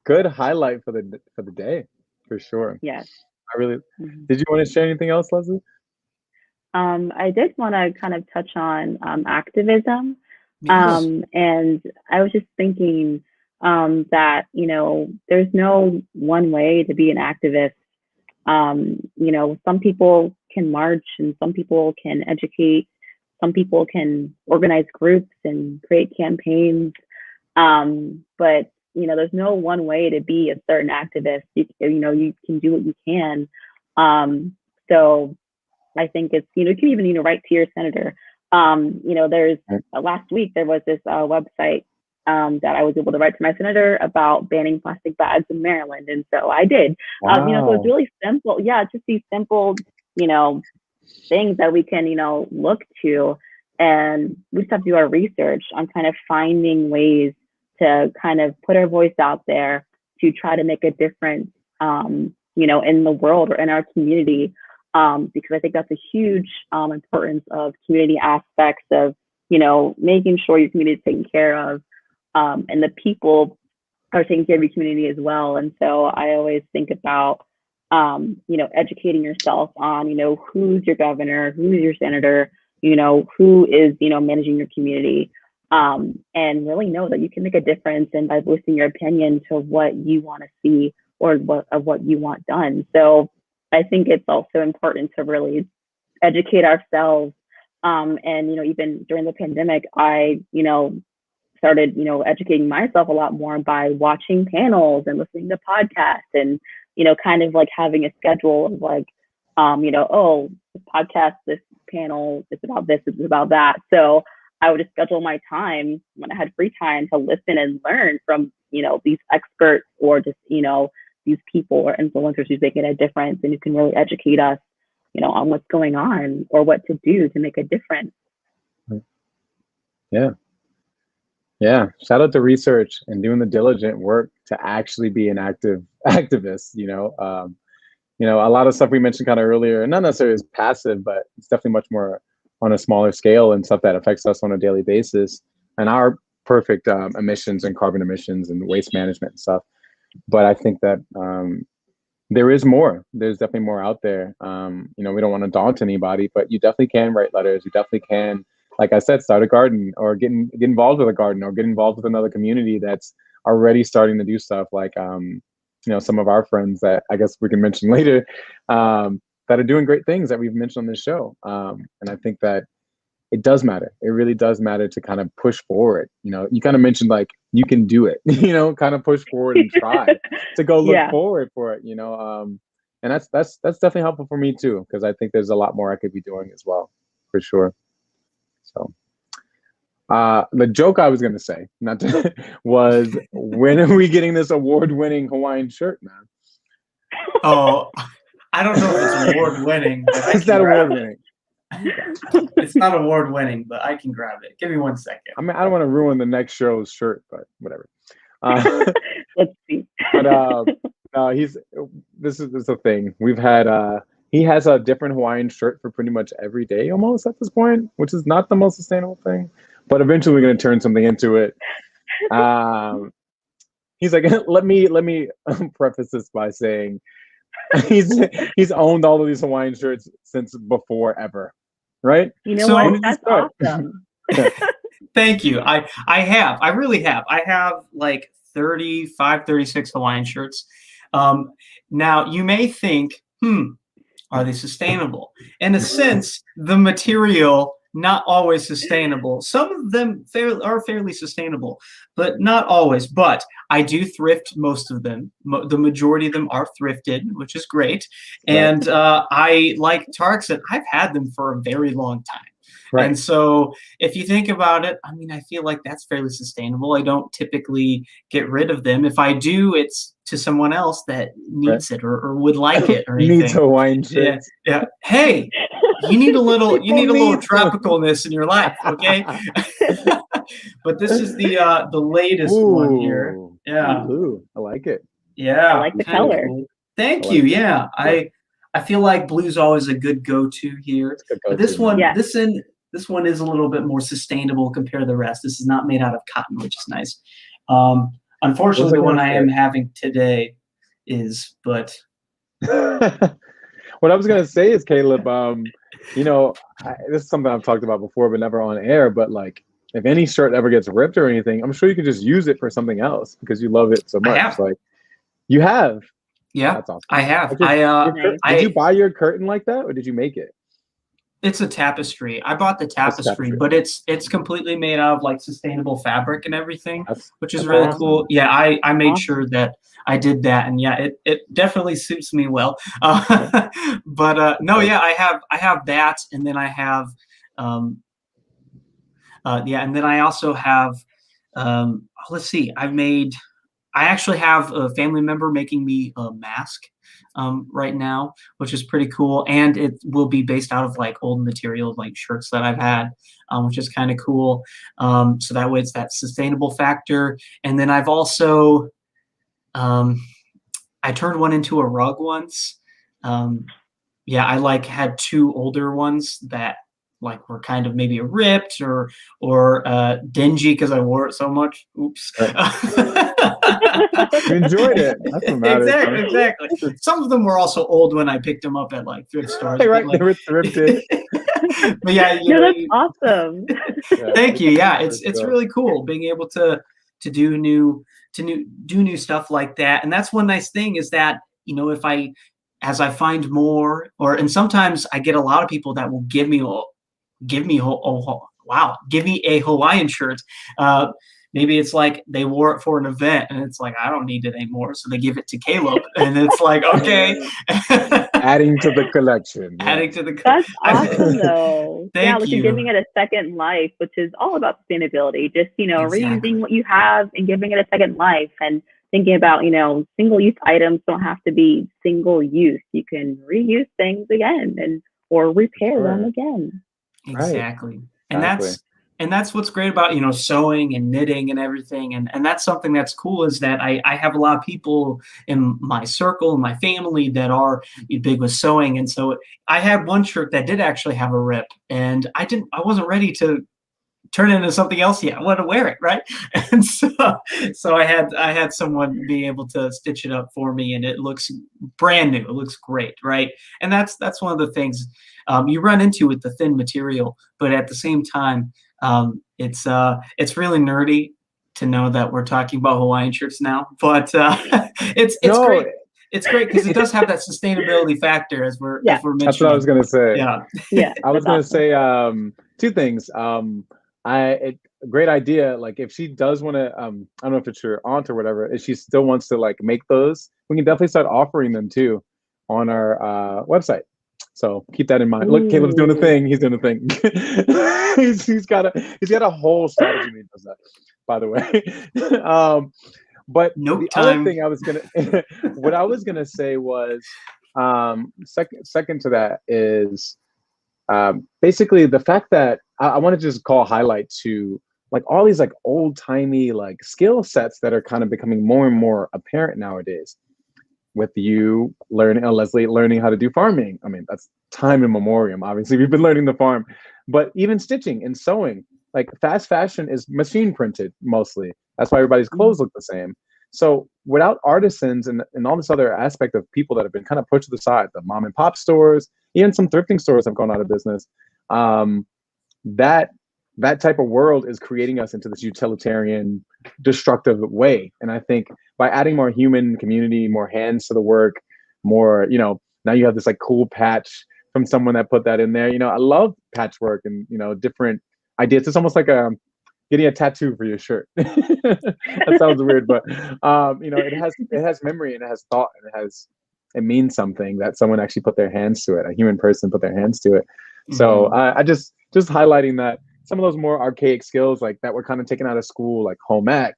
Good highlight for the day, for sure. Yes. Did you want to share anything else, Lesley? I did want to kind of touch on activism. Yes. And I was just thinking that, there's no one way to be an activist. Some people can march, and some people can educate, some people can organize groups and create campaigns. But, there's no one way to be a certain activist. You can do what you can. So I think it's, you can even, write to your senator. There's last week there was this website that I was able to write to my senator about banning plastic bags in Maryland, and so I did. Wow. So it's really simple. Yeah, just these simple, things that we can, look to, and we just have to do our research on kind of finding ways to kind of put our voice out there to try to make a difference, in the world or in our community. Because I think that's a huge importance of community aspects of, making sure your community is taken care of, and the people are taking care of your community as well. And so I always think about, educating yourself on, who's your governor, who's your senator, who is, managing your community, and really know that you can make a difference, and by voicing your opinion to what you want to see or what you want done. So I think it's also important to really educate ourselves. And, even during the pandemic, I, started, educating myself a lot more by watching panels and listening to podcasts, and, kind of like having a schedule of like, oh, this podcast, this panel, it's about this, it's about that. So I would just schedule my time when I had free time to listen and learn from, these experts, or just, these people or influencers who's making a difference, and who can really educate us, on what's going on or what to do to make a difference. Yeah. Yeah. Shout out to research and doing the diligent work to actually be an activist. A lot of stuff we mentioned kind of earlier, not necessarily as passive, but it's definitely much more on a smaller scale and stuff that affects us on a daily basis, and our perfect emissions and carbon emissions and waste management and stuff. But I think that there is more. There's definitely more out there. We don't want to daunt anybody, but you definitely can write letters. You definitely can, like I said, start a garden, or get involved with a garden, or get involved with another community that's already starting to do stuff. Like, some of our friends that I guess we can mention later, that are doing great things that we've mentioned on this show. And I think that it does matter. It really does matter to kind of push forward. You kind of mentioned like you can do it, kind of push forward and try to go look forward for it. And that's definitely helpful for me too, because I think there's a lot more I could be doing as well, for sure. So the joke I was gonna say, not to, was when are we getting this award-winning Hawaiian shirt, man? Oh, I don't know if it's award-winning, but I It's can not grab it. award-winning. It's not award-winning, but I can grab it. Give me 1 second. I mean, I don't want to ruin the next show's shirt, but whatever. Let's see. But this is the thing. We've had he has a different Hawaiian shirt for pretty much every day almost at this point, which is not the most sustainable thing. But eventually we're gonna turn something into it. He's like, let me preface this by saying he's owned all of these Hawaiian shirts since before ever, right? You know So- what? When did you That's start? awesome. Thank you. I really have. I have like 35, 36 Hawaiian shirts. Now you may think, are they sustainable? In a sense, the material not always sustainable. Some of them are fairly sustainable, but not always. But I do thrift most of them. The majority of them are thrifted, which is great. Right. And I, like Tarek said, I've had them for a very long time. Right. And so if you think about it, I mean, I feel like that's fairly sustainable. I don't typically get rid of them. If I do, it's to someone else that needs it or would like it or anything. Needs Hawaiian Yeah, shirts. yeah. Hey, you need a little People need tropicalness in your life, okay? But this is the latest one here. Ooh. Yeah. Ooh, I like it. Yeah. I like the kinda color. cool. Thank I you. like it. Yeah. I feel like blue's always a good go-to here. It's a good But this go-to, one, Yeah. this one is a little bit more sustainable compared to the rest. This is not made out of cotton, which is nice. Unfortunately, What the was I one gonna I am say? having today is, but What I was gonna say is, Caleb, you know, this is something I've talked about before, but never on air. But like, if any shirt ever gets ripped or anything, I'm sure you could just use it for something else because you love it so I much. have. Like, you have. yeah, That's awesome. I have. Like did I you buy your curtain like that, or did you make it? It's a tapestry. I bought the That's a tapestry, tapestry. but it's completely made out of like sustainable fabric and everything, which is That's really awesome. cool. Yeah, I made Awesome. sure that I did that, and yeah, it definitely suits me well. But no, yeah, I have that, and then I have and then I also have let's see, I actually have a family member making me a mask right now, which is pretty cool. And it will be based out of like old material, like shirts that I've had, which is kind of cool. So that way it's that sustainable factor. And then I've also, I turned one into a rug once. Yeah, I like had two older ones that like were kind of maybe ripped or dingy because I wore it so much. Oops. You enjoyed it. That's what matters. Exactly. Some of them were also old when I picked them up at like thrift stores. but, Right, like- they were thrifted. but yeah, you No, know, that's awesome. Yeah. thank you. Yeah, it's So- really cool being able to do new stuff like that. And that's one nice thing is that, you know, as I find more, and sometimes I get a lot of people that will give me a Hawaiian shirt. Maybe it's like they wore it for an event and it's like, I don't need it anymore. So they give it to Caleb and it's like, okay. Adding to the collection. Yeah. Adding to the That's I- awesome, though. Thank yeah, like you. you're giving it a second life, which is all about sustainability. Just, you know, Exactly. reusing what you have and giving it a second life and thinking about, you know, single-use items don't have to be single use. You can reuse things again or repair them Sure. again. Exactly. And Exactly. that's what's great about, you know, sewing and knitting and everything. And that's something that's cool is that I have a lot of people in my circle, my family that are big with sewing. And so I had one shirt that did actually have a rip and I wasn't ready to turn it into something else yet. I want to wear it, right? And so I had someone be able to stitch it up for me, and it looks brand new. It looks great, right? And that's one of the things you run into with the thin material, but at the same time, it's really nerdy to know that we're talking about Hawaiian shirts now. But it's No, great. It's great because it does have that sustainability factor as we're mentioning. that's what I was gonna say. Yeah. Yeah. I was that's gonna awesome. say two things. Great idea. Like if she does want to, I don't know if it's your aunt or whatever, if she still wants to like make those, we can definitely start offering them too on our website. So keep that in mind. Look, Caleb's doing a thing. He's doing a thing. he's got a whole strategy when he does that, by the way. But Nope the time. other thing I was gonna, what I was gonna say was, second to that is basically the fact that I want to just call highlight to like all these like old timey like skill sets that are kind of becoming more and more apparent nowadays. With you learning, Lesley, learning how to do farming. I mean, that's time immemorial. Obviously, we've been learning the farm, but even stitching and sewing, like fast fashion is machine printed mostly. That's why everybody's clothes look the same. So without artisans and all this other aspect of people that have been kind of pushed to the side, the mom and pop stores, even some thrifting stores have gone out of business. That type of world is creating us into this utilitarian, destructive way. And I think by adding more human community, more hands to the work, more, now you have this like cool patch from someone that put that in there. I love patchwork and, different ideas. It's almost like getting a tattoo for your shirt. That sounds weird, but it has memory and it has thought and it means something that someone actually put their hands to it. A human person put their hands to it. So I just highlighting that some of those more archaic skills like that were kind of taken out of school, like home ec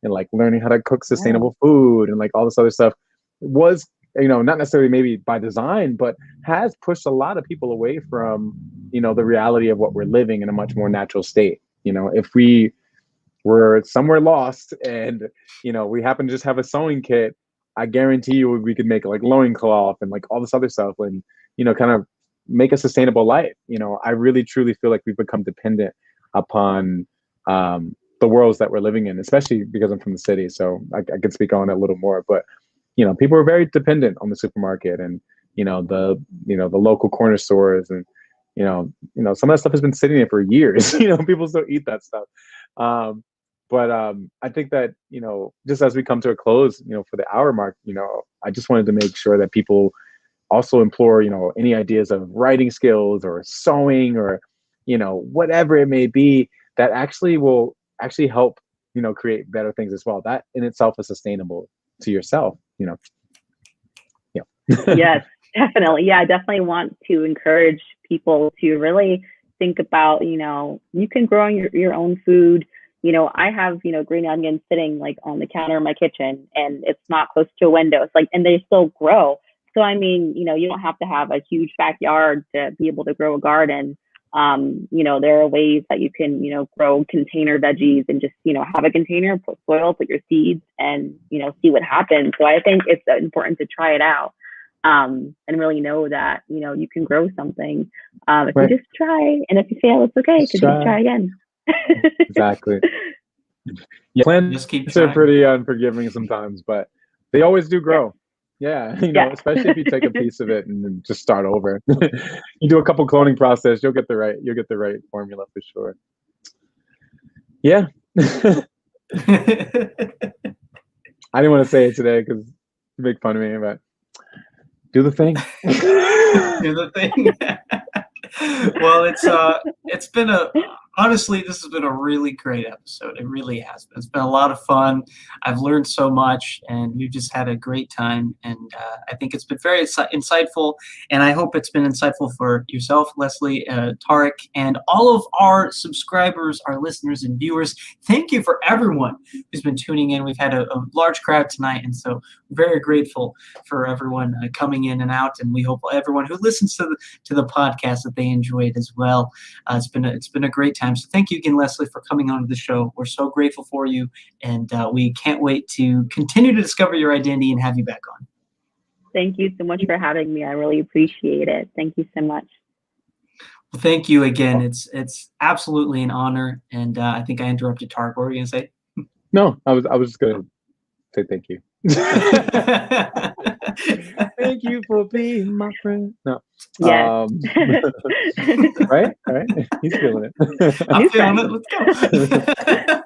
and like learning how to cook sustainable food and like all this other stuff was, not necessarily maybe by design, but has pushed a lot of people away from, the reality of what we're living in a much more natural state. If we were somewhere lost and, we happen to just have a sewing kit, I guarantee you we could make like loincloth and like all this other stuff and, kind of make a sustainable life. I really truly feel like we've become dependent upon the worlds that we're living in, especially because I'm from the city. So I could speak on it a little more, but people are very dependent on the supermarket and the local corner stores and some of that stuff has been sitting there for years. People still eat that stuff. But I think that just as we come to a close, for the hour mark, I just wanted to make sure that people also implore, any ideas of writing skills or sewing or, whatever it may be that actually will actually help, create better things as well. That in itself is sustainable to yourself, Yeah. Yes, definitely. Yeah, I definitely want to encourage people to really think about, you can grow your own food. I have, green onions sitting like on the counter in my kitchen and it's not close to a window. It's like, and they still grow. So, I mean, you don't have to have a huge backyard to be able to grow a garden. There are ways that you can, grow container veggies and just, have a container, put soil, put your seeds and, see what happens. So I think it's important to try it out and really know that, you can grow something if you just try. And if you fail, it's okay because you can try again. Exactly. Yeah, plants are pretty unforgiving sometimes, but they always do grow. Yeah, especially if you take a piece of it and then just start over. You do a couple cloning process, you'll get the right formula for sure. Yeah. I didn't want to say it today because you make fun of me, but do the thing. Do the thing. Well, it's been honestly, this has been a really great episode. It really has been. It's been a lot of fun. I've learned so much, and we've just had a great time. And I think it's been very insightful, and I hope it's been insightful for yourself, Lesley, Tarek, and all of our subscribers, our listeners, and viewers. Thank you for everyone who's been tuning in. We've had a large crowd tonight, and so very grateful for everyone coming in and out. And we hope everyone who listens to the podcast that they enjoyed as well. It's been a great time. So thank you again, Lesley, for coming on to the show. We're so grateful for you, and we can't wait to continue to discover your identity and have you back on. Thank you so much for having me. I really appreciate it. Thank you so much. Well, thank you again. It's absolutely an honor, and I think I interrupted Tarek. What were you gonna say? No, I was just gonna say thank you. Thank you for being my friend. No. Yes. Right? He's feeling it. I'm feeling it. Let's go.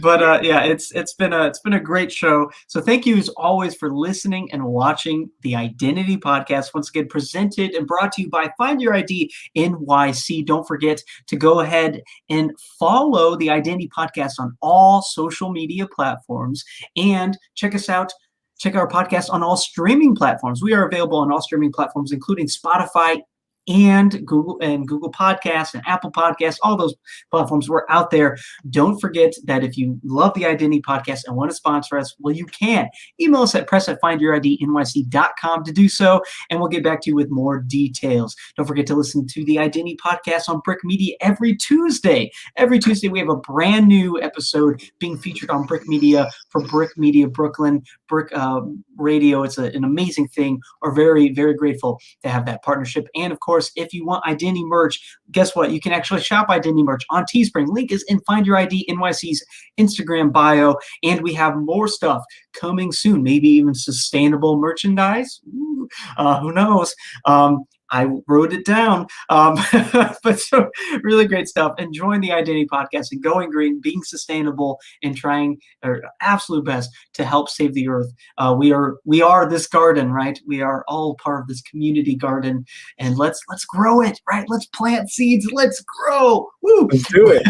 But yeah, it's been a great show. So thank you as always for listening and watching the Identity Podcast. Once again, presented and brought to you by Find Your ID NYC. Don't forget to go ahead and follow the Identity Podcast on all social media platforms and check us out check out our podcast on all streaming platforms. We are available on all streaming platforms, including Spotify and Google Podcasts and Apple Podcasts, all those platforms. We're out there. Don't forget that if you love the Identity Podcast and want to sponsor us, well, you can. Email us at press@findyourIDNYC.com to do so, and we'll get back to you with more details. Don't forget to listen to the Identity Podcast on Brick Media every Tuesday. Every Tuesday, we have a brand new episode being featured on Brick Media for Brick Media Brooklyn, Brick Radio. It's an amazing thing. We're very, very grateful to have that partnership. And of course, if you want Identity merch, guess what? You can actually shop Identity merch on Teespring. Link is in Find Your ID NYC's Instagram bio. And we have more stuff coming soon, maybe even sustainable merchandise. Ooh, who knows? I wrote it down. But so really great stuff. Enjoying the Identity Podcast and going green, being sustainable, and trying our absolute best to help save the earth. We are this garden, right? We are all part of this community garden, and let's grow it, right? Let's plant seeds. Let's grow. Woo! Let's do it.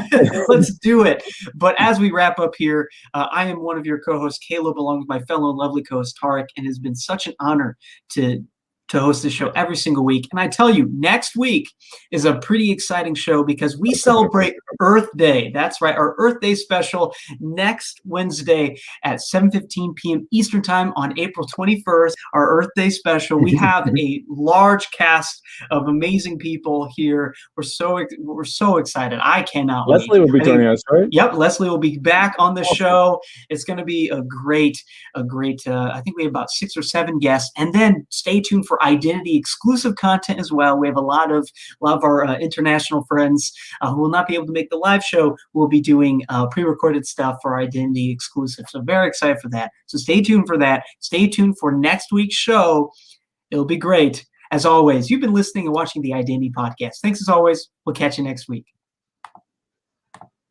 Let's do it. But as we wrap up here, I am one of your co-hosts, Caleb, along with my fellow lovely co-host, Tarek, and it has been such an honor to host this show every single week. And I tell you, next week is a pretty exciting show because we celebrate Earth Day. That's right, our Earth Day special next Wednesday at 7:15 p.m. Eastern Time on April 21st, our Earth Day special. We have a large cast of amazing people here. We're so excited. I cannot wait. Lesley will be joining us, right? Yep, Lesley will be back on the show. It's going to be a great, I think we have about 6 or 7 guests. And then stay tuned for Identity exclusive content as well. We have a lot of our international friends who will not be able to make the live show. We'll be doing pre-recorded stuff for Identity exclusive. So very excited for that. So stay tuned for that. Stay tuned for next week's show. It'll be great. As always, you've been listening and watching the Identity Podcast. Thanks as always. We'll catch you next week.